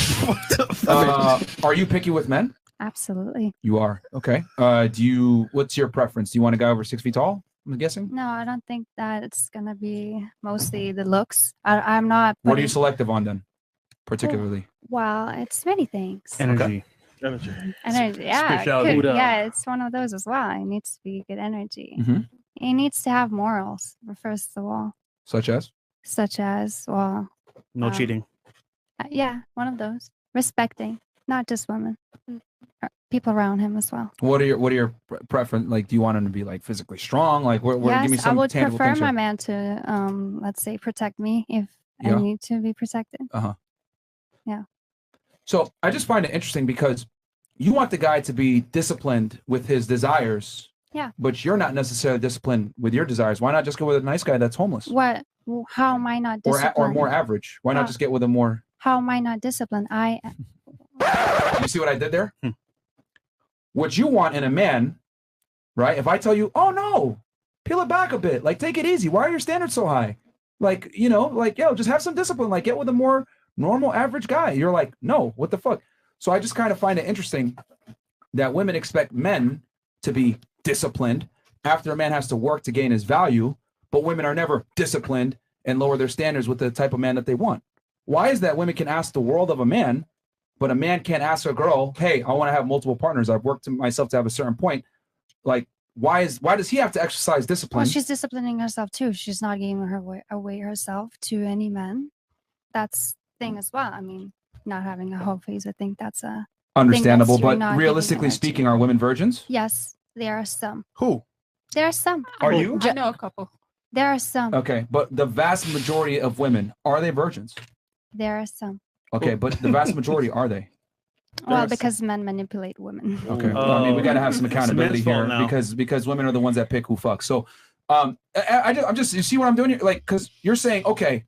Are you picky with men? Absolutely. You are. Okay. What's your preference? Do you want a guy over 6 feet tall? I'm guessing. No, I don't think that it's gonna be mostly the looks. I'm not. What are you putting- selective on then, particularly? Well, it's many things. Energy. Energy. Energy, yeah, Spirituality. yeah, it's one of those as well. It needs to be good energy. Mhm. It needs to have morals, first of all, Such as? such as No Um, cheating. yeah, one of those. Respecting, not just women, people around him as well. What are your preference? Like, do you want him to be like physically strong? Like, give me Yes, I some would tangible prefer things. my man to, let's say, protect me if Yeah. I need to be protected. Uh-huh. Yeah. So I just find it interesting because you want the guy to be disciplined with his desires, Yeah. but you're not necessarily disciplined with your desires. Why not just go with a nice guy that's homeless What? How am I not or disciplined? more average? Why not How- just get with a more? How am I not disciplined? You see what I did there? What you want in a man, right? If I tell you, oh no, peel it back a bit, like take it easy. Why are your standards so high? Like, yo, just have some discipline. Like, get with a more normal, average guy. You're like, no, what the fuck? So I just kind of find it interesting that women expect men to be disciplined after a man has to work to gain his value, but women are never disciplined and lower their standards with the type of man that they want. Why is that women can ask the world of a man, but a man can't ask a girl, hey, I want to have multiple partners. I've worked to myself to have a certain point. Like, why does he have to exercise discipline? Well, she's disciplining herself too. She's not giving away herself to any man. That's the thing as well. I mean, not having a whole face. I think that's a Understandable, thing that you're but not giving realistically away to. speaking, are women virgins? Yes, there are some. Who? There are some. Are you? I know a couple. There are some. Okay, but the vast majority of women, are they virgins? There are some. Okay, but the vast majority, are they? Well, because men manipulate women. Okay, well, I mean, we got to have some It's accountability men's fault here now. because women are the ones that pick who fucks. So, I'm just you see what I'm doing here, like, because you're saying, okay,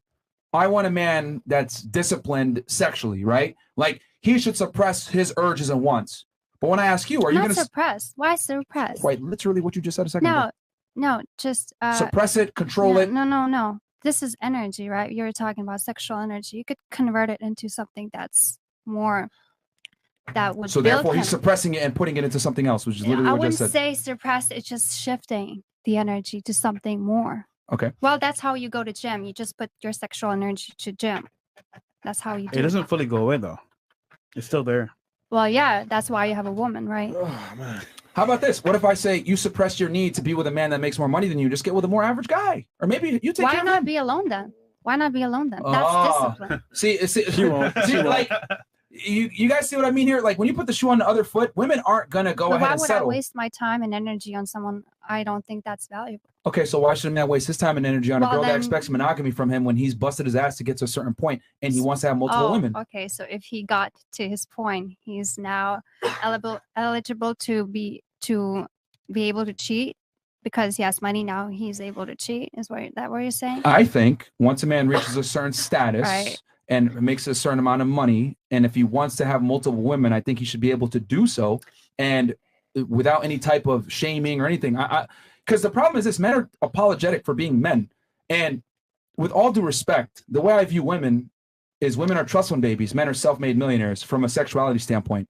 I want a man that's disciplined sexually, right? Like he should suppress his urges and wants. But when I ask you, are you Not going to suppress? Why suppress? quite literally what you just said a second ago? No, just Suppress it, control no, it. No. This is energy, right? You're talking about sexual energy. You could convert it into something that's more that would So build therefore, he's him. suppressing it and putting it into something else, which is Yeah, literally I what I wouldn't just said. say suppress. It's just shifting the energy to something more. Okay. Well, that's how you go to gym. You just put your sexual energy to gym. That's how you do It doesn't fully go away though. It's still there. Well, yeah, that's why you have a woman, right? How about this? What if I say you suppress your need to be with a man that makes more money than you? Just get with a more average guy, or maybe you take Why care of not him. be alone then? Why not be alone then? That's Oh. discipline. See, She won't. She won't. like you guys see what I mean here? Like when you put the shoe on the other foot, women aren't gonna go But ahead why and would I settle. waste my time and energy on someone I don't think that's valuable? Okay, so why should a man waste his time and energy on a Well, girl that then- expects monogamy from him when he's busted his ass to get to a certain point and he wants to have multiple women? Okay. So if he got to his point, he's now eligible to be able to cheat because he has money now. He's able to cheat. Is what you're saying? I think once a man reaches a certain status Right. and makes a certain amount of money, and if he wants to have multiple women, I think he should be able to do so, and without any type of shaming or anything. Because the problem is this: men are apologetic for being men, and with all due respect, the way I view women is women are trust fund babies, men are self-made millionaires from a sexuality standpoint.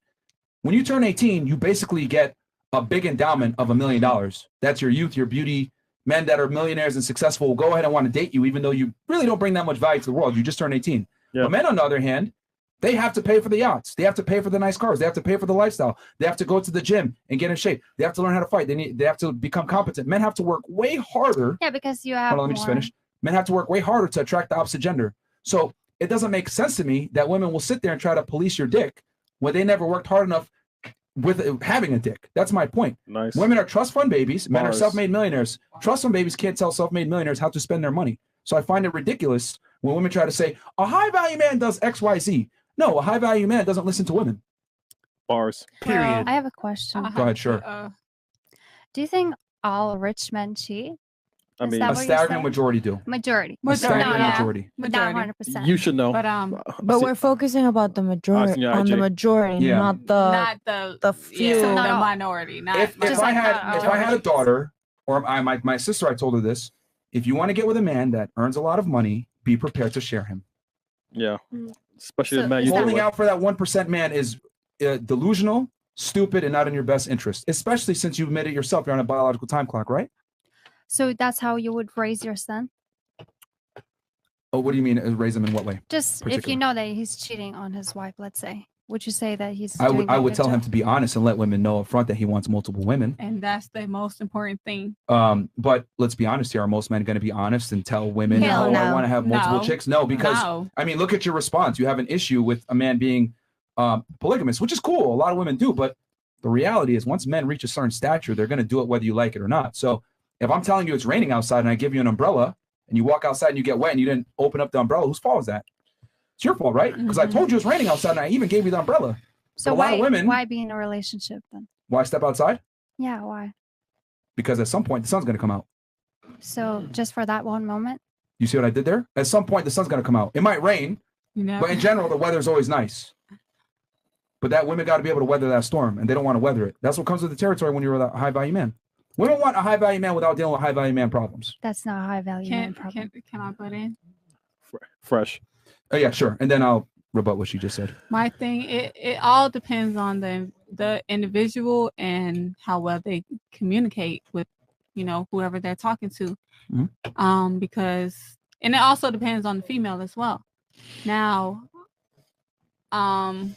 When you turn 18, you basically get a big endowment of $1 million. That's your youth, your beauty. Men that are millionaires and successful will go ahead and want to date you, even though you really don't bring that much value to the world. You just turned 18. But men, on the other hand, they have to pay for the yachts. They have to pay for the nice cars. They have to pay for the lifestyle. They have to go to the gym and get in shape. They have to learn how to fight. They have to become competent. Men have to work way harder. Yeah, because you have. Hold on, let me just more- finish. Men have to work way harder to attract the opposite gender. So it doesn't make sense to me that women will sit there and try to police your dick when they never worked hard enough with having a dick. That's my point. Nice. Women are trust fund babies. Men are Bars. self-made millionaires. Trust fund babies can't tell self-made millionaires how to spend their money. So I find it ridiculous when women try to say a high-value man does X, Y, Z. No, a high-value man doesn't listen to women. Bars. I have a question. Go ahead, sure. Do you think all rich men cheat? I Is mean, that A what you're staggering saying? majority do. Majority. A staggering No, majority. But not 100%. You should know. But we're focusing about the majority Asking your on the IG. majority, Yeah. not the Not the the few. the minority. Not If I had a daughter or my sister, I told her this: if you want to get with a man that earns a lot of money, be prepared to share him. Yeah. Especially the man you Holding deal out for that 1% man is delusional, stupid, and not in your best interest. Especially since you admit it yourself, you're on a biological time clock, right? So that's how you would raise your son? Oh, what do you mean? Raise him in what way? Just if Particular? you know that he's cheating on his wife, let's say, would you say that he's? I doing would a would good tell him job? to be honest and let women know up front that he wants multiple women. And that's the most important thing. But let's be honest here: are most men going to be honest and tell women, Hell "Oh, I no. want to have multiple No. chicks"? No, because No. I mean, look at your response. You have an issue with a man being polygamous, which is cool. A lot of women do, but the reality is, once men reach a certain stature, they're going to do it whether you like it or not. So, if I'm telling you it's raining outside and I give you an umbrella and you walk outside and you get wet and you didn't open up the umbrella, whose fault is that? It's your fault, right? Because I told you it's raining outside and I even gave you the umbrella. So But a why lot of women, why be in a relationship then? why step outside? Yeah, why? Because at some point the sun's going to come out. So just for that one moment? You see what I did there? At some point the sun's going to come out. It might rain, but in general the weather's always nice. But that women got to be able to weather that storm, and they don't want to weather it. That's what comes with the territory when you're a high value man. Women want a high value man without dealing with high value man problems. That's not a high value man problem. Can I butt in? Fresh. Oh yeah, sure. And then I'll rebut what she just said. My thing, it all depends on the individual and how well they communicate with, whoever they're talking to. Because and it also depends on the female as well. Now,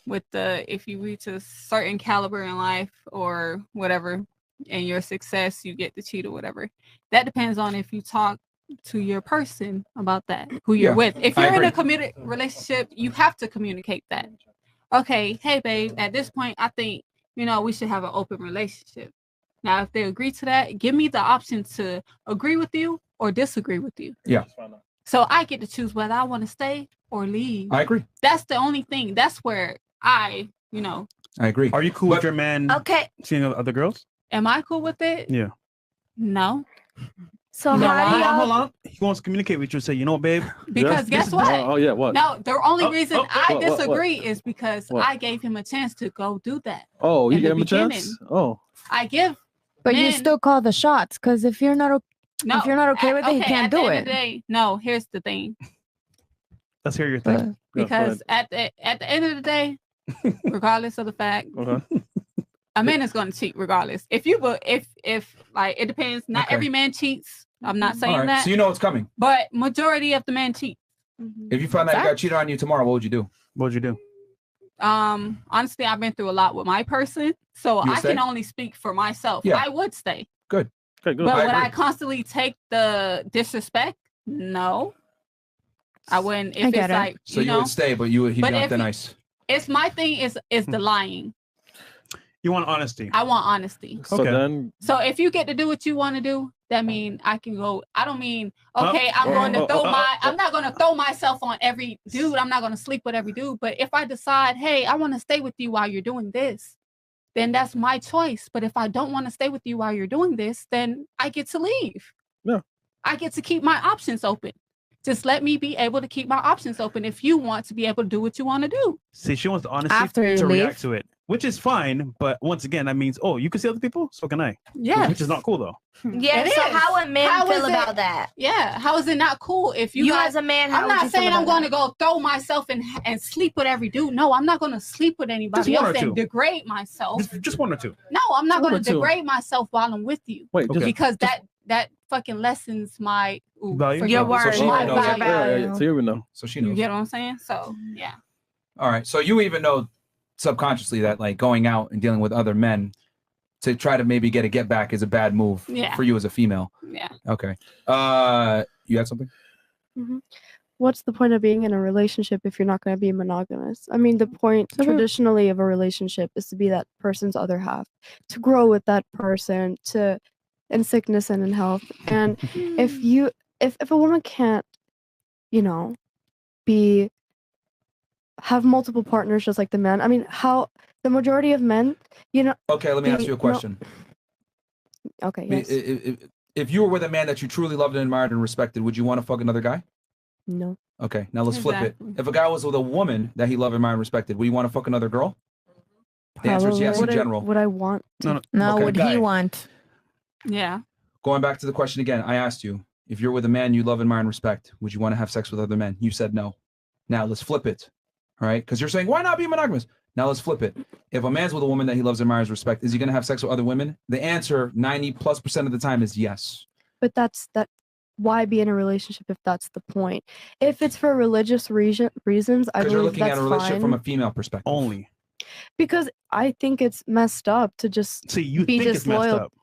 with if you reach a certain caliber in life or whatever, and your success, you get to cheat or whatever. That depends on if you talk to your person about that, who you're Yeah, with. If I you're in a agree. committed relationship, you have to communicate that. Okay, hey babe, at this point, I think we should have an open relationship. Now, if they agree to that, give me the option to agree with you or disagree with you. Yeah. So I get to choose whether I want to stay or leave. I agree. That's the only thing. That's where I agree. Are you cool with your man Okay. seeing other girls? am I cool with it? Yeah. No. So No, how do I- y'all? Hold on. He wants to communicate with you and say, you know what, babe? Because guess what? yeah, what? No, the only Oh, reason oh, I what? disagree is because What? I gave him a chance to go do that. Oh, you in the gave him a chance? beginning. Oh. I give But you men- still call the shots because if you're not no, if you're not okay with it, you okay, can't at the do end it. of the day, no, here's the thing. Let's hear your thing. Because at the end of the day, regardless of the fact, a man is going to cheat regardless. If like it depends. Not Okay. every man cheats. I'm not saying All right. that. So you know it's coming. But majority of the men cheat. If you found out you got cheated on you tomorrow, what would you do? What would you do? Honestly, I've been through a lot with my person, so You would I can stay? only speak for myself. Yeah. I would stay. Good. Okay, good. But I would I agree. constantly take the disrespect? No. I wouldn't. If I it's get it. like So you know, would stay, but he'd be But on if thin he- ice. it's my thing is the lying. You want honesty. I want honesty. So then, So if you get to do what you want to do, that mean I can go. I don't mean okay. I'm going to throw I'm not going to throw myself on every dude. I'm not going to sleep with every dude. But if I decide, hey, I want to stay with you while you're doing this, then that's my choice. But if I don't want to stay with you while you're doing this, then I get to leave. Yeah. I get to keep my options open. Just let me be able to keep my options open if you want to be able to do what you want to do. See, she wants the honesty After you to leave. react to it, which is fine. But once again, that means, oh, you can see other people, so can I. Yeah. Which is not cool, though. Yeah. It So is. how would men How feel is it- about that? Yeah. How is it not cool if you, You guys, as a man, how I'm would not you feel saying I'm about going to go throw myself and sleep with every dude. No, I'm not going to sleep with anybody Just one else or and two. degrade myself. Just one or two. No, I'm not One going or to two. degrade myself while I'm with you. wait, just, Because that fucking lessens my Value? forget Your what- word. So she my knows. value. yeah, so you would know. So she You knows. get what I'm saying? So yeah. All right. So you even know subconsciously that like going out and dealing with other men to try to maybe get back is a bad move Yeah. for you as a female. Yeah. Okay. You had something? What's the point of being in a relationship if you're not going to be monogamous? I mean, the point traditionally of a relationship is to be that person's other half, to grow with that person, to in sickness and in health. And if a woman can't, have multiple partners just like the men, I mean, how the majority of men, Okay, let me ask the- you a no- question. okay, I- yes, If you were with a man that you truly loved and admired and respected, would you want to fuck another guy? no. Okay, now let's flip it. Exactly. If a guy was with a woman that he loved, admired, and respected, would you want to fuck another girl? The answer is yes in Would I- general. Would I want to? No, Okay, would guy. he want? Yeah. Going back to the question again, I asked you, if you're with a man you love, admire, and respect, would you want to have sex with other men? You said no. Now let's flip it. All right? Because you're saying, why not be monogamous? Now let's flip it. If a man's with a woman that he loves, admires, respect, is he going to have sex with other women? The answer 90+% of the time is yes. But that's that. Why be in a relationship if that's the point? If it's for religious reasons, I Because believe you're looking that's at a relationship fine. from a female perspective. Only. Because I think it's messed up to just See, you be think it's messed disloyal. up.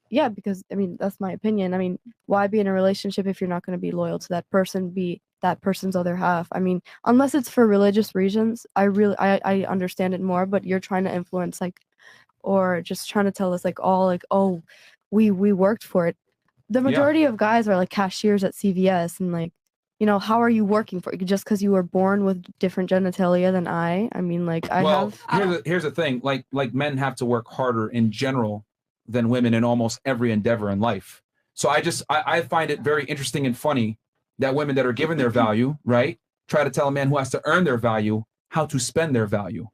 Yeah, because I mean that's my opinion. I mean, why be in a relationship if you're not going to be loyal to that person, be that person's other half? I mean, unless it's for religious reasons, I understand it more. But you're trying to influence or just trying to tell us oh, we worked for it. The majority of guys are like cashiers at CVS and how are you working for it? Just because you were born with different genitalia than I mean, Here's the thing. Like men have to work harder in general than women in almost every endeavor in life. So I find it very interesting and funny that women that are given their value, right, try to tell a man who has to earn their value how to spend their value.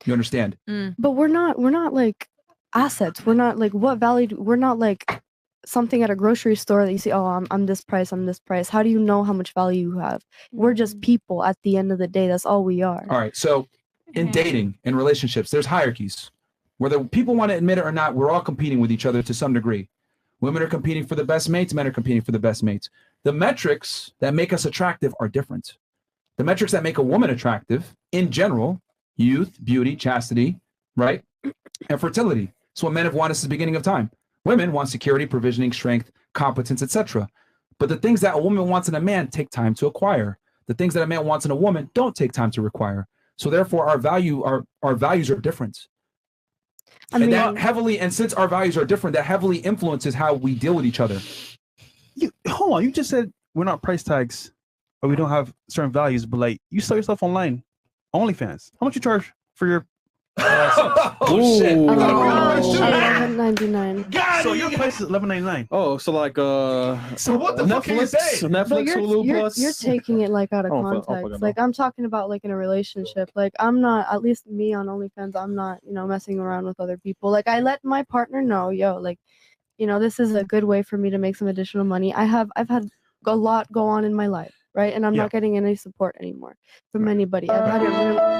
You understand? But we're not like assets. We're not like what value. We're not like something at a grocery store that you see. Oh, I'm this price. I'm this price. How do you know how much value you have? We're just people. At the end of the day, that's all we are. All right. So in dating, in relationships, there's hierarchies. Whether people want to admit it or not, we're all competing with each other to some degree. Women are competing for the best mates. Men are competing for the best mates. The metrics that make us attractive are different. The metrics that make a woman attractive, in general, youth, beauty, chastity, right, and fertility. It's what men have wanted since the beginning of time. Women want security, provisioning, strength, competence, etc. But the things that a woman wants in a man take time to acquire. The things that a man wants in a woman don't take time to acquire. So therefore, our values are different. And since our values are different, that heavily influences how we deal with each other. hold on. You just said we're not price tags, or we don't have certain values. But like, you sell yourself online, OnlyFans. How much you charge for your? Oh shit! $11.99. So your price is $11.99. Oh, so like So what the fuck can you Netflix, say? Netflix, Hulu Plus. You're taking it like out of Oh, fuck, context. Like I'm talking about like in a relationship. Like I'm not, at least me on OnlyFans, I'm not, messing around with other people. Like I let my partner know, like, this is a good way for me to make some additional money. I've had a lot go on in my life, right? And I'm not getting any support anymore from anybody. I've had it really.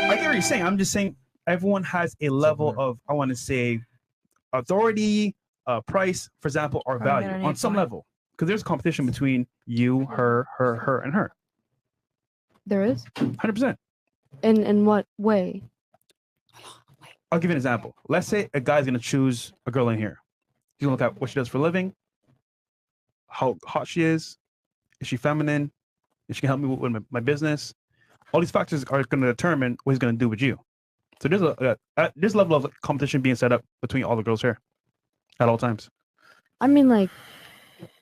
I get what you're saying. I'm just saying everyone has a level of, I want to say, authority, price, for example, or value on some level. Because there's competition between you, her, and her. There is? 100%. In what way? I'll give you an example. Let's say a guy's going to choose a girl in here. He's going to look at what she does for a living, how hot she is she feminine, if she can help me with my business. All these factors are going to determine what he's going to do with you. So there's a level of competition being set up between all the girls here at all times. I mean, like,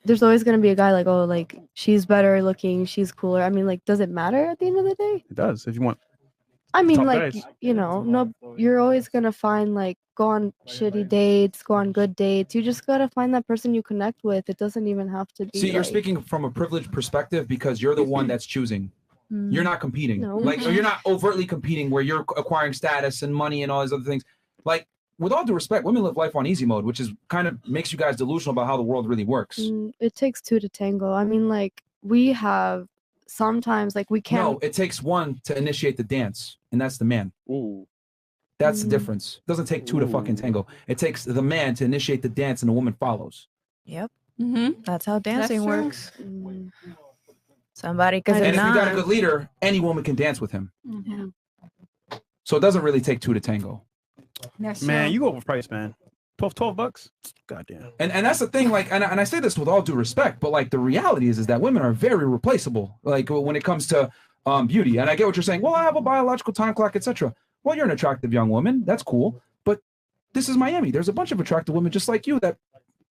there's always going to be a guy like, oh, like, she's better looking, she's cooler. I mean, like, does it matter at the end of the day? It does, if you want. I mean, top like, guys. no, you're always going to find, like, go on shitty dates, go on good dates. You just got to find that person you connect with. It doesn't even have to be. See, you're like, speaking from a privileged perspective because you're the one that's choosing. You're not competing. No. Like, or you're not overtly competing where you're acquiring status and money and all these other things. Like, with all due respect, women live life on easy mode, which is kind of makes you guys delusional about how the world really works. It takes two to tango. I mean, like, we have sometimes, like, we can't. No, it takes one to initiate the dance, and that's the man. Ooh. That's the difference. It doesn't take two to fucking tango. It takes the man to initiate the dance, and the woman follows. Yep. Mm-hmm. That's how dancing true. works. Somebody could And if you got a not. good leader, any woman can dance with him. Mm-hmm. So it doesn't really take two to tango. That's Man, true. you go overpriced, man. $12 goddamn. And that's the thing, like, and I say this with all due respect, but like the reality is that women are very replaceable, like when it comes to beauty. And I get what you're saying. Well, I have a biological time clock, etc. Well, you're an attractive young woman. That's cool. But this is Miami. There's a bunch of attractive women just like you that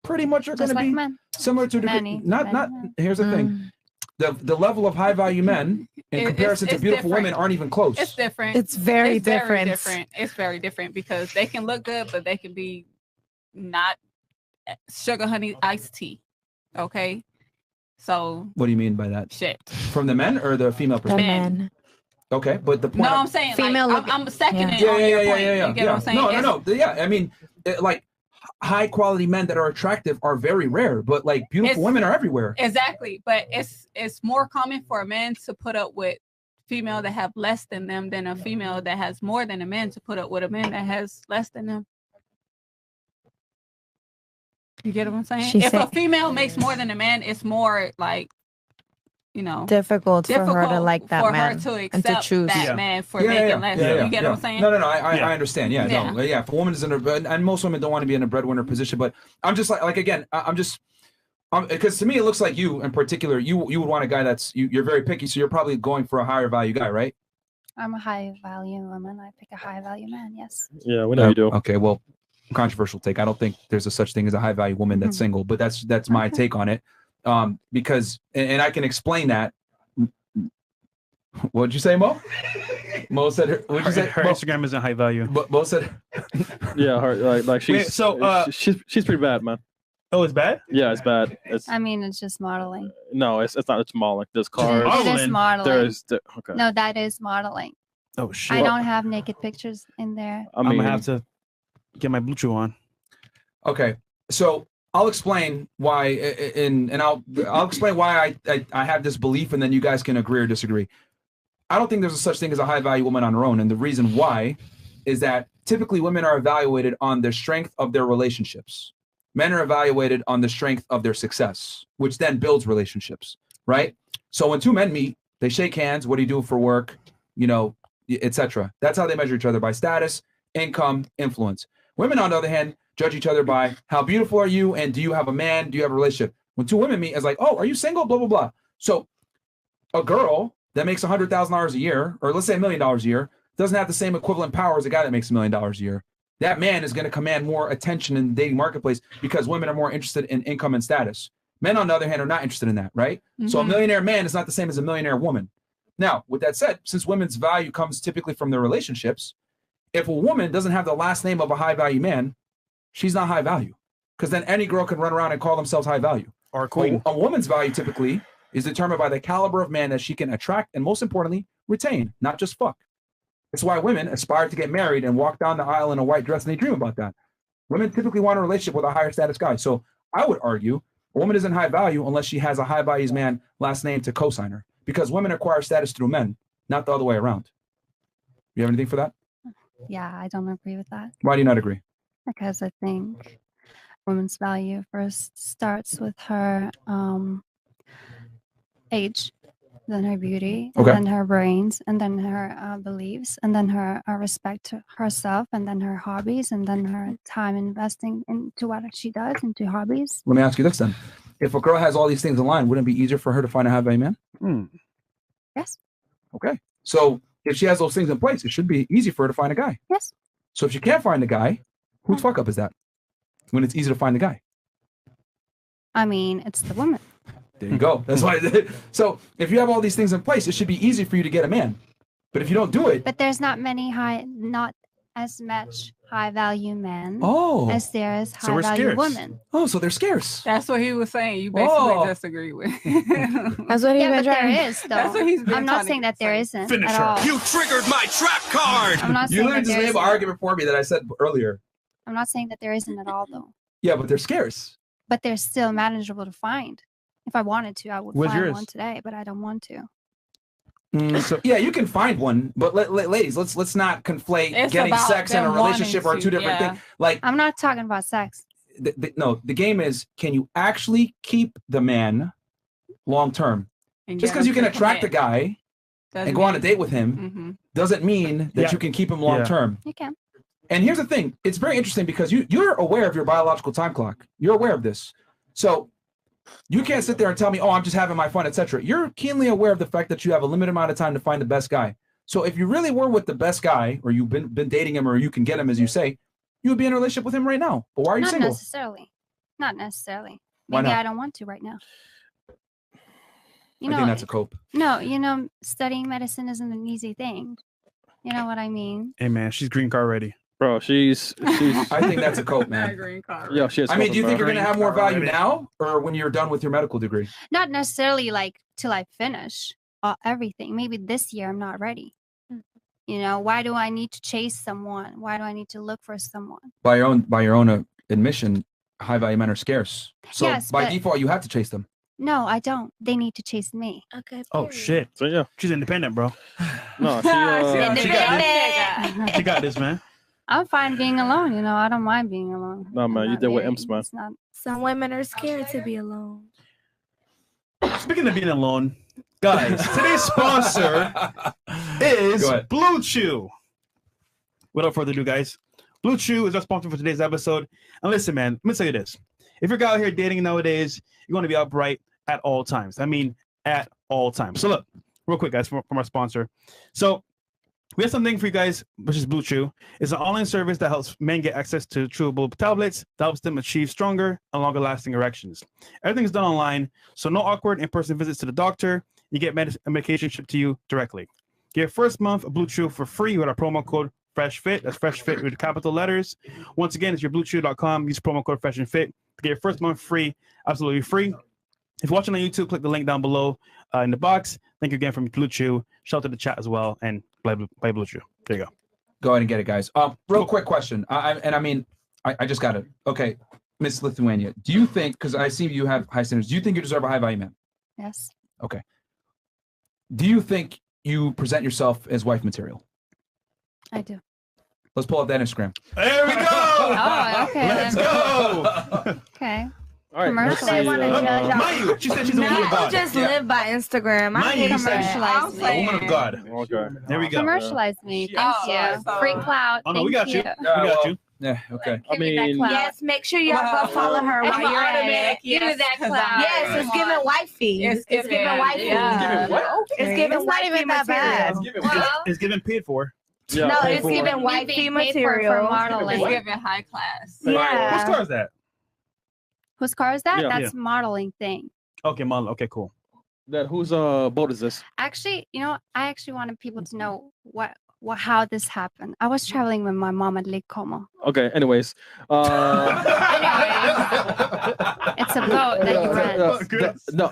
pretty much are going Just to like be men. similar to a degree. Many Not. men. Here's the thing. The level of high value men in comparison to it's beautiful different. women aren't even close. It's different. It's very Very different. different. It's very different because they can look good, but they can be not sugar honey iced tea. Okay, so What do you mean by that? shit. From the men or the female perspective? Men. Okay, but the point. No, I'm saying Female like, look- I'm seconding Yeah, on yeah, your yeah, point. yeah, yeah. You get what I'm saying? No, It's- no. Yeah, I mean, like high quality men that are attractive are very rare, but like beautiful It's- women are everywhere. Exactly, but it's more common for a man to put up with female that have less than them than a female that has more than a man to put up with a man that has less than them. You get what I'm saying? She If a said- female makes more than a man, it's more like, Difficult for her to like that for man her to and to accept choose. that man for making less. You get what I'm saying? No, I understand. Yeah, no, yeah. If a woman is in a, and most women don't want to be in a breadwinner position, but I'm just like again, I'm just, because to me it looks like you in particular, you would want a guy you're very picky, so you're probably going for a higher value guy, right? I'm a high value woman. I pick a high value man. Yes. Yeah, we know you do. Okay, well, controversial take. I don't think there's a such thing as a high value woman that's single, but that's my take on it. Because and I can explain that. What'd you say, Mo? Mo said. What'd you say? Her Mo, Instagram isn't high value. Mo said. Yeah, her like she's Wait, so, she's pretty bad, man. Oh, it's bad? Yeah, it's bad. It's I mean, it's just modeling. no, it's not. It's modeling. There's cars. It is modeling. Okay. No, that is modeling. Oh shit! I don't have naked pictures in there. I'm gonna have to get my Blue Chew on. Okay, so I'll explain why, and I'll explain why I have this belief, and then you guys can agree or disagree. I don't think there's a such thing as a high value woman on her own, and the reason why is that typically women are evaluated on the strength of their relationships. Men are evaluated on the strength of their success, which then builds relationships, right? So when two men meet, they shake hands. What do you do for work? Etc. That's how they measure each other, by status, income, influence. Women, on the other hand, judge each other by how beautiful are you and do you have a man? Do you have a relationship? When two women meet, it's like, oh, are you single? Blah, blah, blah. So a girl that makes $100,000 a year, or let's say $1 million a year, doesn't have the same equivalent power as a guy that makes $1 million a year. that man is going to command more attention in the dating marketplace because women are more interested in income and status. Men, on the other hand, are not interested in that, right? So a millionaire man is not the same as a millionaire woman. Now, with that said, since women's value comes typically from their relationships, if a woman doesn't have the last name of a high value man, she's not high value. Because then any girl can run around and call themselves high value. Or queen. A woman's value typically is determined by the caliber of man that she can attract and, most importantly, retain, not just fuck. That's why women aspire to get married and walk down the aisle in a white dress and they dream about that. Women typically want a relationship with a higher status guy. So I would argue a woman isn't high value unless she has a high values man last name to co-sign her. Because women acquire status through men, not the other way around. You have anything for that? Yeah, I don't agree with that. Why do you not agree? Because I think women's value first starts with her age, then her beauty, and then her brains, and then her beliefs, and then her respect to herself, and then her hobbies, and then her time investing into what she does, into hobbies. Let me ask you this then. If a girl has all these things in line, wouldn't it be easier for her to find a high value man? Yes. Okay. So if she has those things in place, it should be easy for her to find a guy. Yes. So if she can't find a guy, whose fuck up is that? When it's easy to find a guy. I mean, it's the woman. There you go. That's why. So if you have all these things in place, it should be easy for you to get a man. But if you don't do it, But there's not as much high value men as there is So we're high value scarce. women. Oh, so they're scarce. That's what he was saying. You basically disagree with. That's what Yeah, but there is though. That's what he's been I'm trying not to saying that there isn't Finish at her. all. You triggered my trap card. I'm not You saying literally that just there made an isn't. argument for me that I said earlier. I'm not saying that there isn't at all though. Yeah, but they're scarce. But they're still manageable to find. If I wanted to, I would What's find yours? one today, but I don't want to. So, yeah, you can find one, but ladies, let's not conflate It's getting about sex and a them wanting relationship are to, two different yeah. things. Like I'm not talking about sex. no, the game is, can you actually keep the man long term? And Just get because you him can to attract the commit. guy Doesn't and go on a mean- date with him doesn't mean that Yeah. you can keep him long term. You can. And here's the thing, it's very interesting because you're aware of your biological time clock. You're aware of this. So you can't sit there and tell me, oh, I'm just having my fun, etc. You're keenly aware of the fact that you have a limited amount of time to find the best guy. So if you really were with the best guy, or you've been dating him, or you can get him, as you say, you would be in a relationship with him right now. But why are you Not single? necessarily. Not necessarily. Why Maybe not? I don't want to right now. You I know, think that's a cope. no, studying medicine isn't an easy thing. You know what I mean? Hey man, she's green card ready. Bro, she's I think that's a cope, man. Yeah, she has I mean, cope, do you think bro. you're going to have more value now, or when you're done with your medical degree? Not necessarily like till I finish everything. Maybe this year I'm not ready. You know, why do I need to chase someone? Why do I need to look for someone? By your own admission, high value men are scarce. So Yes, by but- default, you have to chase them. No, I don't. They need to chase me. Okay. Oh shit. So yeah, she's independent, bro. No, she got this, man. I'm fine being alone. You know, I don't mind being alone. No man, you did with imps, man. It's not. Some women are scared to be alone. Speaking of being alone, guys, today's sponsor is Go ahead. Blue Chew. Without further ado, guys, Blue Chew is our sponsor for today's episode. And listen, man, let me tell you this. If you're out here dating nowadays, you want to be upright at all times. I mean, at all times. So look, real quick, guys, from our sponsor. So we have something for you guys, which is Blue Chew. It's an online service that helps men get access to chewable tablets that helps them achieve stronger and longer lasting erections. Everything's done online, so no awkward in-person visits to the doctor. You get medication shipped to you directly. Get your first month of Blue Chew for free with our promo code FreshFit. That's FreshFit with capital letters. Once again, it's your BlueChew.com. Use promo code FreshFit to get your first month free, absolutely free. If you're watching on YouTube, click the link down below in the box. Thank you again from Blue Chew. Shout out to the chat as well, and play Blue Chew. There you go. Go ahead and get it, guys. Real quick question. I just got it. Okay, Miss Lithuania, do you think, because I see you have high standards, do you think you deserve a high value man? Yes. Okay. Do you think you present yourself as wife material? I do. Let's pull up that Instagram. There we go. Oh, okay. Let's go. Okay. All right. Commercialize They want to judge y'all. Mayu, she said she's a woman of People God. just live by Instagram. I Mayu, hate you said that. she's a woman of God. Okay. There we go. Commercialize me. Thank you. Free clout. Oh no, we got you. Thank We got you. Yeah, okay. I mean, Yes, make sure y'all go follow her It's while you're at automatic, it. yes, Give me that 'cause clout. Yes, it's giving wifey. It's giving giving, wifey. yeah. It's giving what? It's giving It's not wifey even that material. bad. It's getting paid for. Yeah, No, paid it's for. giving white being fee paid for material. modeling. It's giving high class. Yeah. Whose car is that? Whose car is that? Yeah. That's modeling thing. Okay, model. Okay, cool. That whose boat is this? Actually, I actually wanted people to know how this happened. I was traveling with my mom at Lake Como. Okay. Anyways, It's a boat that you rent. no.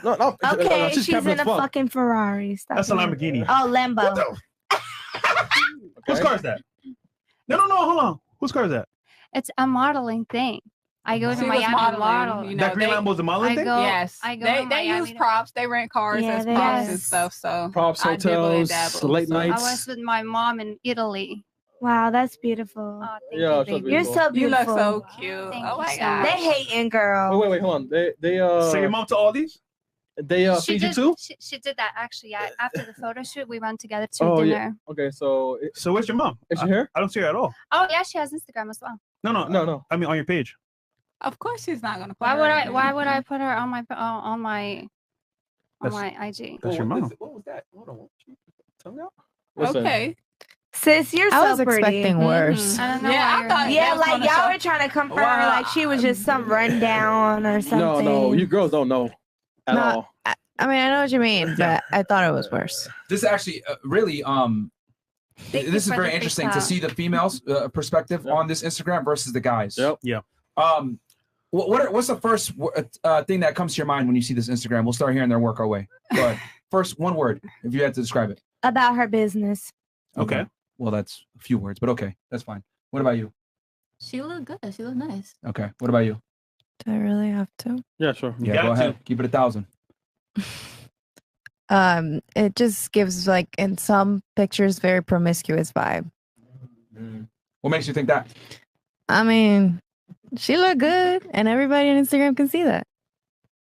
Okay, she's capping in as a fuck. fucking Ferrari. Stop That's a it. Lamborghini. Oh, Lambo. Whose car is that? No, hold on. Whose car is that? It's a modeling thing. I go to She was Miami modeling, model. you know, That green they- Lambo's a modeling I thing? go. Yes, I go they to Miami use to- props. They rent cars Yeah, as they props do. and stuff. So Props, I dibble and hotels, dabble, late so- I nights. was with my mom in Italy. Wow, that's beautiful. Oh, thank Yeah, you, it's so baby. You're so You look beautiful. so cute. Thank Oh you my so god. They hating, girl. Wait, hold on. They So your mom to all these? they She feed you did, too? she did that actually. After the photo shoot, we went together to Oh dinner. yeah. Okay, so So where's your mom? is she here? I don't see her at all. Oh yeah, she has Instagram as well. No. I mean, on your page. Of course, she's not gonna. Put Why her would I? in. Why would I put her on my That's- IG? That's your mom. What was that? Hold on. Tongue out? Okay. Sis, you're I so was pretty. expecting worse. I don't know. Yeah, why I you're- thought. Yeah, that was like gonna y'all show- were trying to confirm Wow. like she was just some rundown or something. No, you girls don't know at No. all. I mean, I know what you mean, but I thought it was worse. This is actually really Thank you this is for very the interesting to freestyle. see the females' perspective on this Instagram versus the guys. Yep. Yeah. What's the first thing that comes to your mind when you see this Instagram? We'll start here and then work our way. But first, one word, if you had to describe it. About her business. Okay. Well, that's a few words, but okay, that's fine. What about you? She looked good. She looked nice. Okay. What about you? Do I really have to? Yeah, sure. Yeah, got go to. ahead. Keep it 1,000. It just gives like in some pictures very promiscuous vibe. What makes you think that? I mean, she looked good, and everybody on Instagram can see that.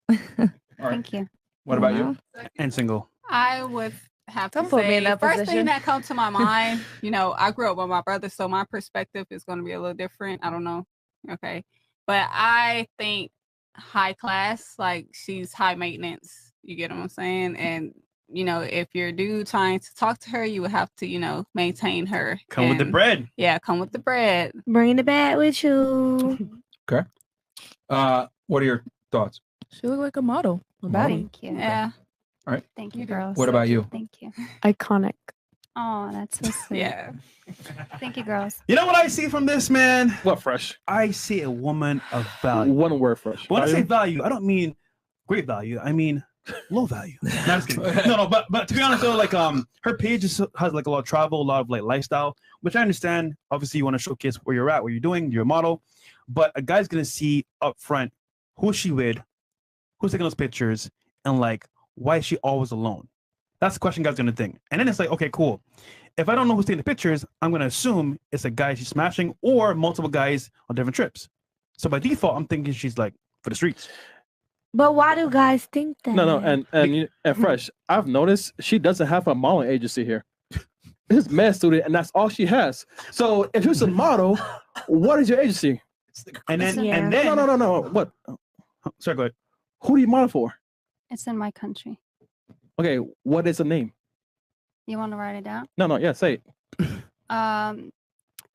All right. Thank you. What about you? And single. I would have to Don't put me say in that first position. thing that comes to my mind. I grew up with my brother, so my perspective is going to be a little different. I don't know. Okay, but I think high class, like she's high maintenance. You get what I'm saying? And if you're a dude trying to talk to her, you would have to, maintain her. Come with the And- bread. Yeah, come with the bread. Bring the bag with you. Okay. What are your thoughts? She looked like a model. A baddie. Thank you. Yeah. All right. Thank you, girls. What about you? Thank you. Iconic. Oh, that's so sweet. Yeah. Thank you, girls. You know what I see from this, man? What fresh? I see a woman of value. One word fresh. When I say value, I don't mean great value. I mean low value. No, I'm just kidding. No, but to be honest though, like her page has like a lot of travel, a lot of like lifestyle, which I understand. Obviously, you want to showcase where you're at, what you're doing, you're a model. But a guy's gonna see up front who's she with, who's taking those pictures, and like why is she always alone? That's the question guys gonna think. And then it's like, okay, cool. If I don't know who's taking the pictures, I'm gonna assume it's a guy she's smashing or multiple guys on different trips. So by default, I'm thinking she's like for the streets. But why do guys think that? No, and fresh. I've noticed she doesn't have a modeling agency here. It's med student, and that's all she has. So if you're a model, what is your agency? And then Yeah. and then No. What? sorry, go ahead. Who do you model for? It's in my country. Okay, what is the name? You want to write it down? No, yeah, say it.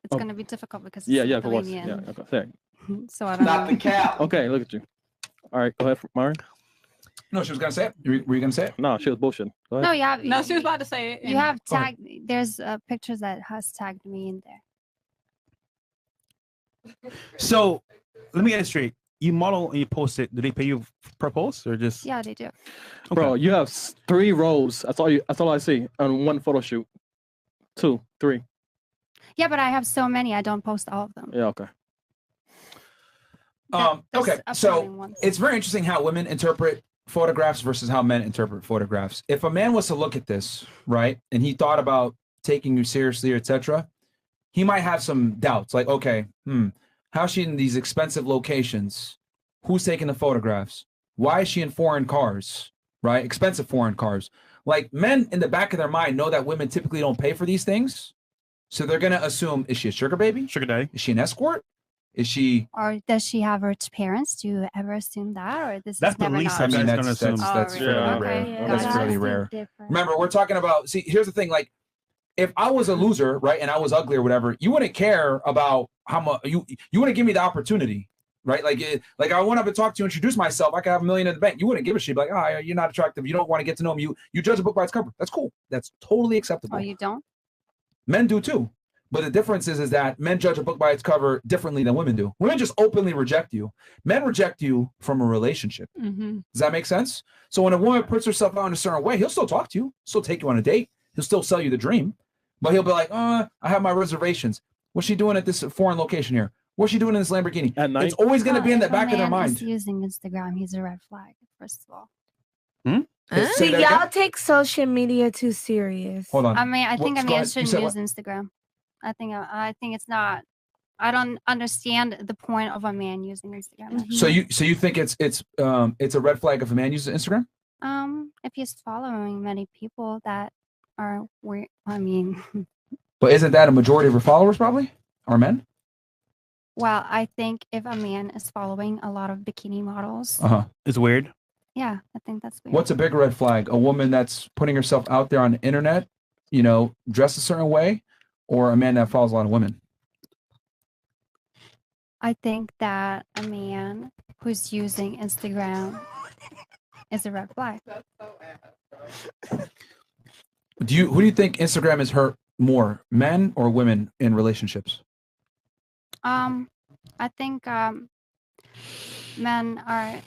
It's Oh. gonna be difficult because it's Yeah, of course. Lithuanian. Yeah, okay, say it. So I don't know. cap. Okay, look at you. All right, go ahead, Myron. No, she was gonna say it. Were you gonna say it? No, she was bullshitting. Go ahead. No, you have. No, she was about to say it. You and- have Go ahead. tagged. There's pictures that has tagged me in there. So let me get it straight. You model and you post it. Do they pay you per post or just? Yeah, they do. Bro, you have 3 rows. That's all I see on one photo shoot. 2, 3. Yeah, but I have so many. I don't post all of them. Yeah, okay. Those Okay, so upcoming ones. it's very interesting how women interpret photographs versus how men interpret photographs. If a man was to look at this, right, and he thought about taking you seriously, etc., he might have some doubts. Like, okay, how's she in these expensive locations? Who's taking the photographs? Why is she in foreign cars? Right, expensive foreign cars. Like men in the back of their mind know that women typically don't pay for these things, so they're gonna assume: is she a sugar baby? Sugar daddy? Is she an escort? Is she? Or does she have rich parents? Do you ever assume that, or this That's is the never least known? I'm gonna assume. That's Oh, fairly really? rare. Okay, That's got it. fairly rare. Remember, we're talking about. See, here's the thing. Like, if I was a loser, right, and I was ugly or whatever, you wouldn't care about how much you wouldn't give me the opportunity, right? Like I went up and talked to you, introduce myself. I could have $1 million in the bank. You wouldn't give a shit. Like, oh, you're not attractive. You don't want to get to know him. You judge a book by its cover. That's cool. That's totally acceptable. Oh, you don't? Men do too. But the difference is that men judge a book by its cover differently than women do. Women just openly reject you. Men reject you from a relationship. Mm-hmm. Does that make sense? So when a woman puts herself out in a certain way, he'll still talk to you, still take you on a date, he'll still sell you the dream, but he'll be like, I have my reservations. What's she doing at this foreign location here? What's she doing in this Lamborghini? At night? It's always going to be in the back of their mind. If a man is using Instagram, he's a red flag, first of all. See, y'all take social media too serious. Hold on. I mean, I think a Go man ahead. You shouldn't said use what? Instagram. I think it's not. I don't understand the point of a man using Instagram. So you think it's a red flag if a man uses Instagram? If he's following many people that are weird, I mean, But isn't that a majority of her followers probably are men? well, I think if a man is following a lot of bikini models, It's weird. yeah, I think that's weird. What's a bigger red flag? A woman that's putting herself out there on the internet, dressed a certain way, or a man that follows a lot of women? I think that a man who's using Instagram is a red flag. Who do you think Instagram has hurt more, men or women in relationships? I think men are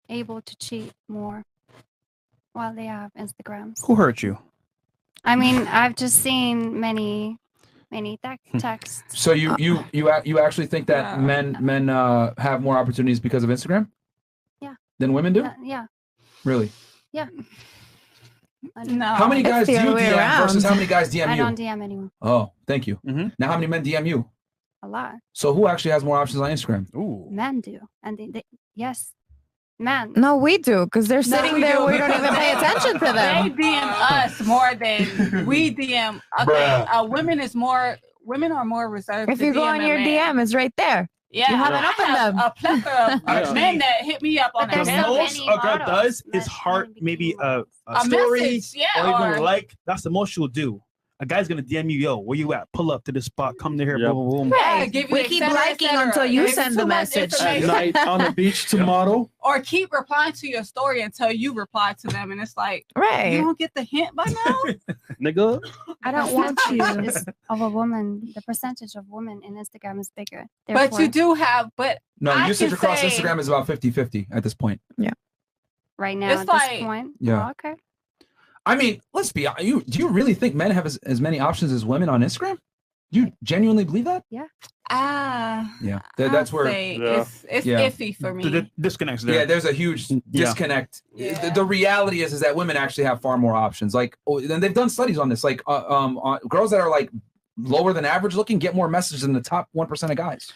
able to cheat more while they have Instagrams. Who hurt you? I mean, I've just seen many texts. So you actually think that men have more opportunities because of Instagram? Yeah. Than women do? Yeah. Really? Yeah. No. How many guys do you DM versus how many guys DM I you? don't DM anyone. Oh, thank you. Now how many men DM you? A lot. So who actually has more options on Instagram? Ooh. Men do, and they yes, men. No, we do, because they're sitting we there. do. We don't even pay attention to them. They DM us more than we DM. Okay, women are more reserved. If to you go DM on a your man. DM, it's right there. Yeah, You have I enough of have them. a plethora of men that hit me up on The their most a girl does is heart maybe a A story message, yeah, or even or- like. That's the most she'll do. A guy's gonna DM you, yo, where you at? Pull up to this spot, come to here, Yep. boom, boom, boom. Yeah, give you We et keep cetera, et liking cetera. until you It's send too the much message. At information. night on the beach to model. Or keep replying to your story until you reply to them, and it's like, Right. you don't get the hint by now. Nigga. I don't want you. of a woman. The percentage of women in Instagram is bigger. But Therefore, you do have, No, I usage can across say- Instagram is about 50-50 at this point. right now It's at like- this point. Yeah. Oh, okay. I mean, let's be honest. Do you really think men have as many options as women on Instagram? Do you genuinely believe that? Yeah. Yeah. That's where it's Yeah. iffy for me. The disconnects there. Yeah, there's a huge disconnect. The reality is that women actually have far more options. Like, and they've done studies on this. Like, girls that are like lower than average looking get more messages than the top 1% of guys.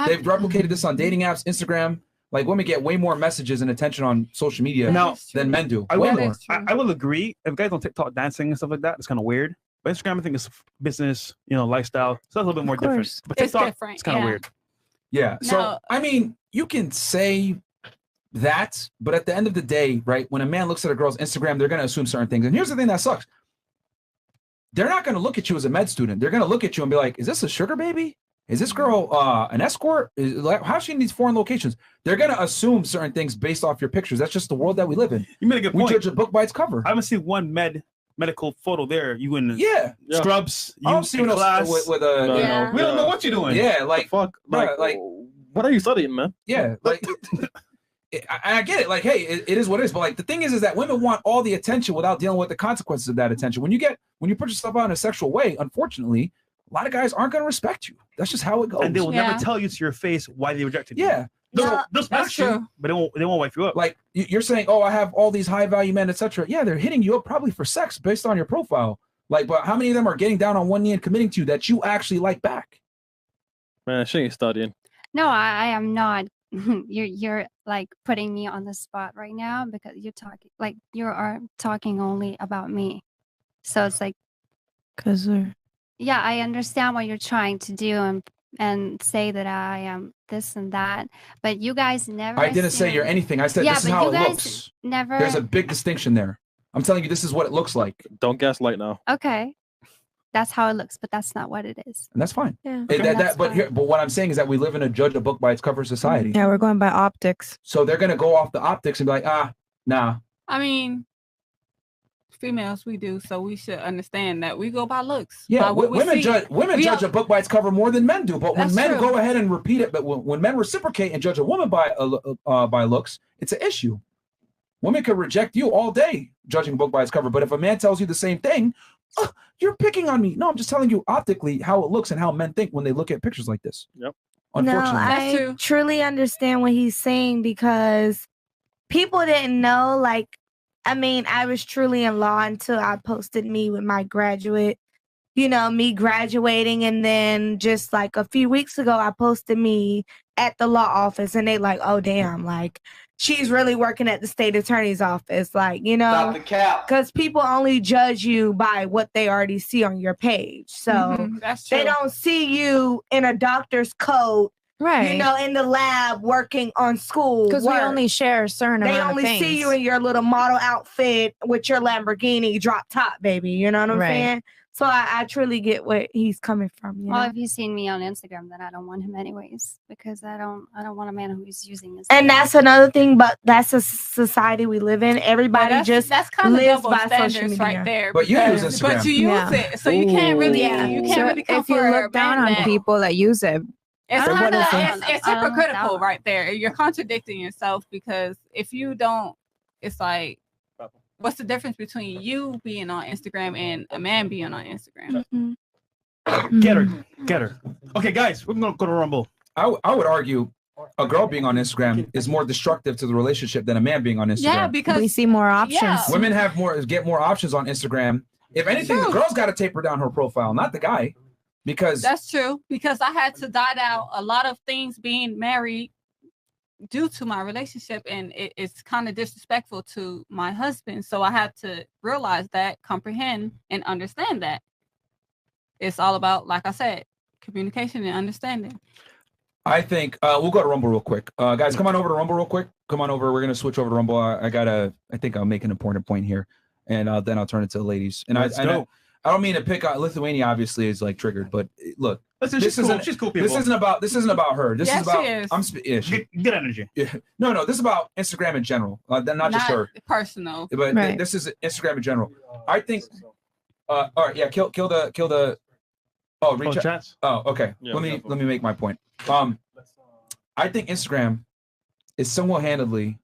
They've replicated this on dating apps, Instagram. Like, women get way more messages and attention on social media than men do. I Way will, more. I will agree. If guys on TikTok dancing and stuff like that, it's kind of weird. But Instagram, I think it's business, lifestyle. So it's a little bit more different. But It's TikTok, different, it's kind of yeah. weird. Yeah. So, No. I mean, you can say that, but at the end of the day, right, when a man looks at a girl's Instagram, they're going to assume certain things. And here's the thing that sucks. They're not going to look at you as a med student. They're going to look at you and be like, is this a sugar baby? Is this girl an escort? How's she in these foreign locations? They're going to assume certain things based off your pictures. That's just the world that we live in. You made a good point. We judge a book by its cover. I haven't seen one medical photo there. You in Yeah. scrubs, I you don't see in what class. else with a. No, you no. know, We don't know what you're doing. Yeah, like Fuck. bruh, like what are you studying, man? yeah, like I get it. Like, hey, it is what it is. But like the thing is that women want all the attention without dealing with the consequences of that attention. When you put yourself out in a sexual way, unfortunately, a lot of guys aren't going to respect you. That's just how it goes. And they will never tell you to your face why they rejected you. Yeah. They'll that's smash you, true. but they won't wipe you up. Like you're saying, oh, I have all these high value men, etc. Yeah, they're hitting you up probably for sex based on your profile. Like, but how many of them are getting down on one knee and committing to you that you actually like back? Man, she ain't studying. No, I am not. You're like putting me on the spot right now because you're talking like you are talking only about me. So it's like, because yeah, I understand what you're trying to do and say that I am this and that, but you guys never. I didn't say you're anything. I said Yeah, this is but how you it guys looks. never. There's a big distinction there. I'm telling you, this is what it looks like. Don't gaslight now. Okay. that's how it looks, but that's not what it is. And that's fine. Yeah. But what I'm saying is that we live in a judge a book by its cover society. Yeah, we're going by optics. So they're gonna go off the optics and be like, nah. I mean, females, we do, so we should understand that we go by looks. Yeah, by what we women see. judge a book by its cover more than men do. But when That's men true. go ahead and repeat it, but when men reciprocate and judge a woman by looks, it's an issue. Women could reject you all day judging a book by its cover, but if a man tells you the same thing, you're picking on me. No, I'm just telling you optically how it looks and how men think when they look at pictures like this. Yep. No, Unfortunately, I truly understand what he's saying because people didn't know. Like, I mean, I was truly in law until I posted me with my graduate, me graduating. And then just like a few weeks ago, I posted me at the law office and they like, oh, damn, like she's really working at the state attorney's office. Like, Stop the cap. because people only judge you by what they already see on your page. So That's they true. don't see you in a doctor's coat, Right. in the lab working on school. Because we work. only share a certain They amount only of things. see you in your little model outfit with your Lamborghini drop top, baby. You know what I'm Right. saying? So I truly get where he's coming from. You Well, know? if you've seen me on Instagram, then I don't want him anyways, because I don't want a man who's using his. And that's another thing, but that's a society we live in. Everybody that's lives kind of double by social standards media. right there. But you use because- But Instagram. you use Yeah. it, so you can't really, you can't So really come if you for look a down man on that- people that use it, It's then what kind of is it? it's hypocritical right there. You're contradicting yourself because if you don't, it's like, what's the difference between you being on Instagram and a man being on Instagram? Get her. Okay, guys, we're gonna go to Rumble. I would argue a girl being on Instagram is more destructive to the relationship than a man being on Instagram. Yeah, because we see more options. Yeah. Women get more options on Instagram. If anything, the girl's got to taper down her profile, not the guy, because That's true. Because I had to dot out a lot of things being married due to my relationship, and it's kind of disrespectful to my husband. So I had to realize that, comprehend, and understand that. It's all about, like I said, communication and understanding. I think we'll go to Rumble real quick. Guys, come on over to Rumble real quick. Come on over. We're gonna switch over to Rumble. I think I'll make an important point here, and then I'll turn it to the ladies. And Let's I go. don't mean to pick on Lithuania. Obviously, is like triggered, but look, Listen, this she's cool. isn't She's cool this people. isn't about her. This Yes, is about she is. I'm Good energy. Yeah. No, this is about Instagram in general. Not just her, personal. but Right. this is Instagram in general. I think. All right, yeah, kill the. Oh, reach out. chats? Oh, okay. Yeah, let me make my point. I think Instagram is single-handedly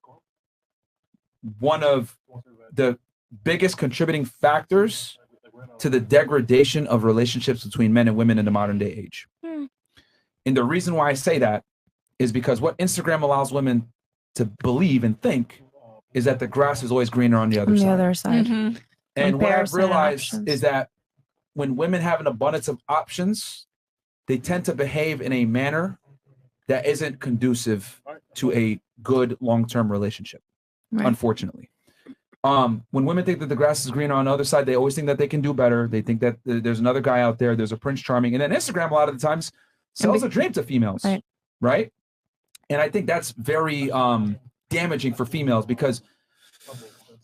one of the biggest contributing factors to the degradation of relationships between men and women in the modern day age. And the reason why I say that is because what Instagram allows women to believe and think is that the grass is always greener on the other on the side. other side. Mm-hmm. And what I've Comparison and realized options. is that when women have an abundance of options, they tend to behave in a manner that isn't conducive to a good long-term relationship, Right. unfortunately. When women think that the grass is greener on the other side, they always think that they can do better. They think that there's another guy out there, there's a Prince Charming. And then Instagram, a lot of the times, sells a dream to females, right? And I think that's very damaging for females because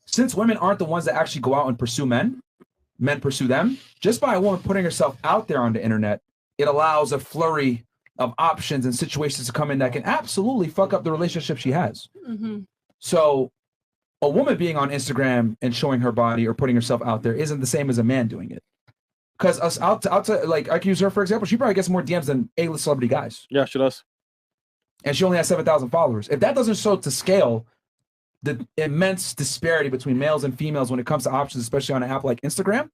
since women aren't the ones that actually go out and pursue men pursue them, just by a woman putting herself out there on the internet, it allows a flurry of options and situations to come in that can absolutely fuck up the relationship she has. Mm-hmm. So a woman being on Instagram and showing her body or putting herself out there isn't the same as a man doing it. Because us out to like I can use her for example, she probably gets more DMs than A-list celebrity guys. Yeah, she does. And she only has 7,000 followers. If that doesn't show to scale the immense disparity between males and females when it comes to options, especially on an app like Instagram,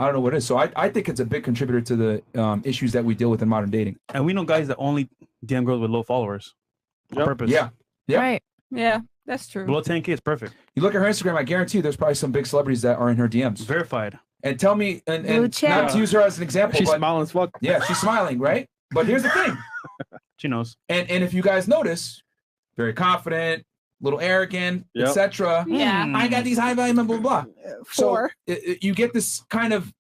I don't know what it is. So I think it's a big contributor to the issues that we deal with in modern dating. And we know guys that only DM girls with low followers on purpose. Yeah. Yeah. Right. Yeah, that's true. Below 10K is perfect. You look at her Instagram, I guarantee you there's probably some big celebrities that are in her DMs. Verified. And tell me, and Blue check. not to use her as an example, She's but smiling as fuck. yeah, she's smiling, right? But here's the thing. She knows. And if you guys notice, very confident, little arrogant, Yep. etc. Yeah. I got these high value men, blah, blah, blah. So Four. you get this kind of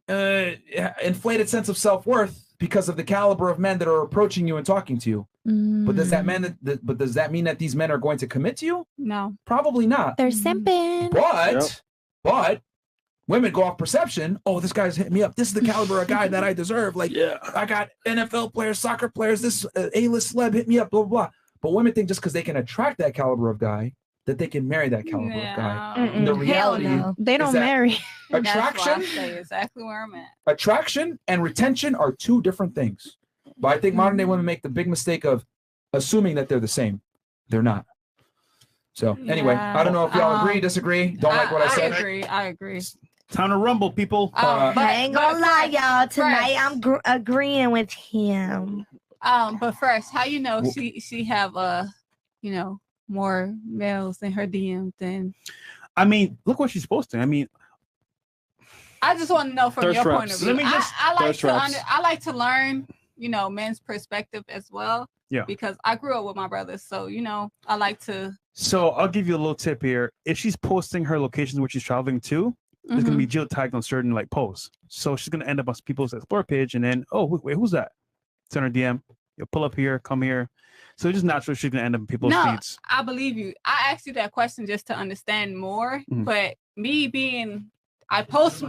inflated sense of self-worth because of the caliber of men that are approaching you and talking to you. But does that mean that these men are going to commit to you? No. Probably not. They're simping. But Women go off perception. Oh, this guy's hitting me up. This is the caliber of guy that I deserve. Like, I got NFL players, soccer players, this A-list celeb hit me up, blah, blah, blah. But women think just because they can attract that caliber of guy, that they can marry that caliber of guy. And the reality They don't is that marry. Attraction, exactly where I'm at. attraction and retention are two different things. But I think modern day women make the big mistake of assuming that they're the same. They're not. So anyway, I don't know if y'all agree, disagree, don't like what I said. I agree. Time to rumble, people. I ain't gonna lie, y'all. Tonight I'm agreeing with him. But first, how you know she have more males in her DM than? I mean, look what she's posting. I mean, I just want to know from your point of view. Let me just. I like to learn, men's perspective as well. Yeah. Because I grew up with my brothers, so I like to. So I'll give you a little tip here. If she's posting her locations where she's traveling to, there's gonna be geotagged on certain like posts. So she's gonna end up on people's explore page, and then wait, who's that? Send her DM. You'll pull up here, come here. So it's just natural she's gonna end up in people's feeds. I believe you. I asked you that question just to understand more. But me being, I post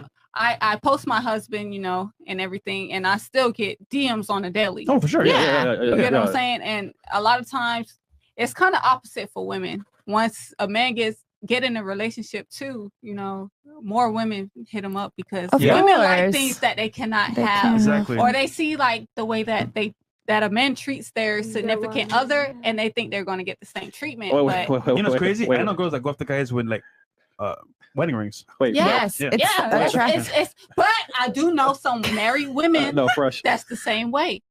my husband, and everything, and I still get DMs on a daily. Oh, for sure. Yeah. You know what I'm saying? And a lot of times it's kind of opposite for women. Once a man get in a relationship too, more women hit them up because women like things that they cannot have. Exactly. Or they see like the way that a man treats their significant other, and they think they're going to get the same treatment. You know what's crazy? I know girls that go after guys with like wedding rings. Yes, it's but I do know some married women. No, fresh. That's the same way.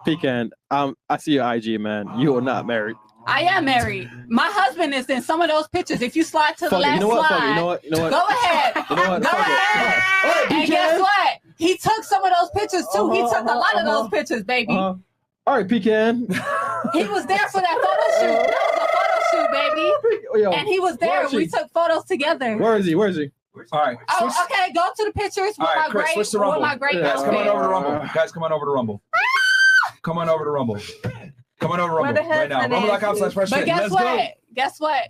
Pecan, I see your IG, man. You are not married. I am married. My husband is in some of those pictures. If you slide to the last slide, you know what? Go ahead. You know what? Go ahead. And guess what? He took some of those pictures too. He took a lot of those pictures, baby. All right, Pecan. He was there for that photo shoot. That was a photo shoot, baby. Yo, and he was there. We took photos together. Where is he? Where is he? All right. Oh, okay. Go to the pictures with my Chris, switch to Rumble. my great Guys, come on over to Rumble. Guys, come on over to Rumble. Come on over to Rumble. Come on over to Rumble right now. Rumble.com/freshfit. But guess what?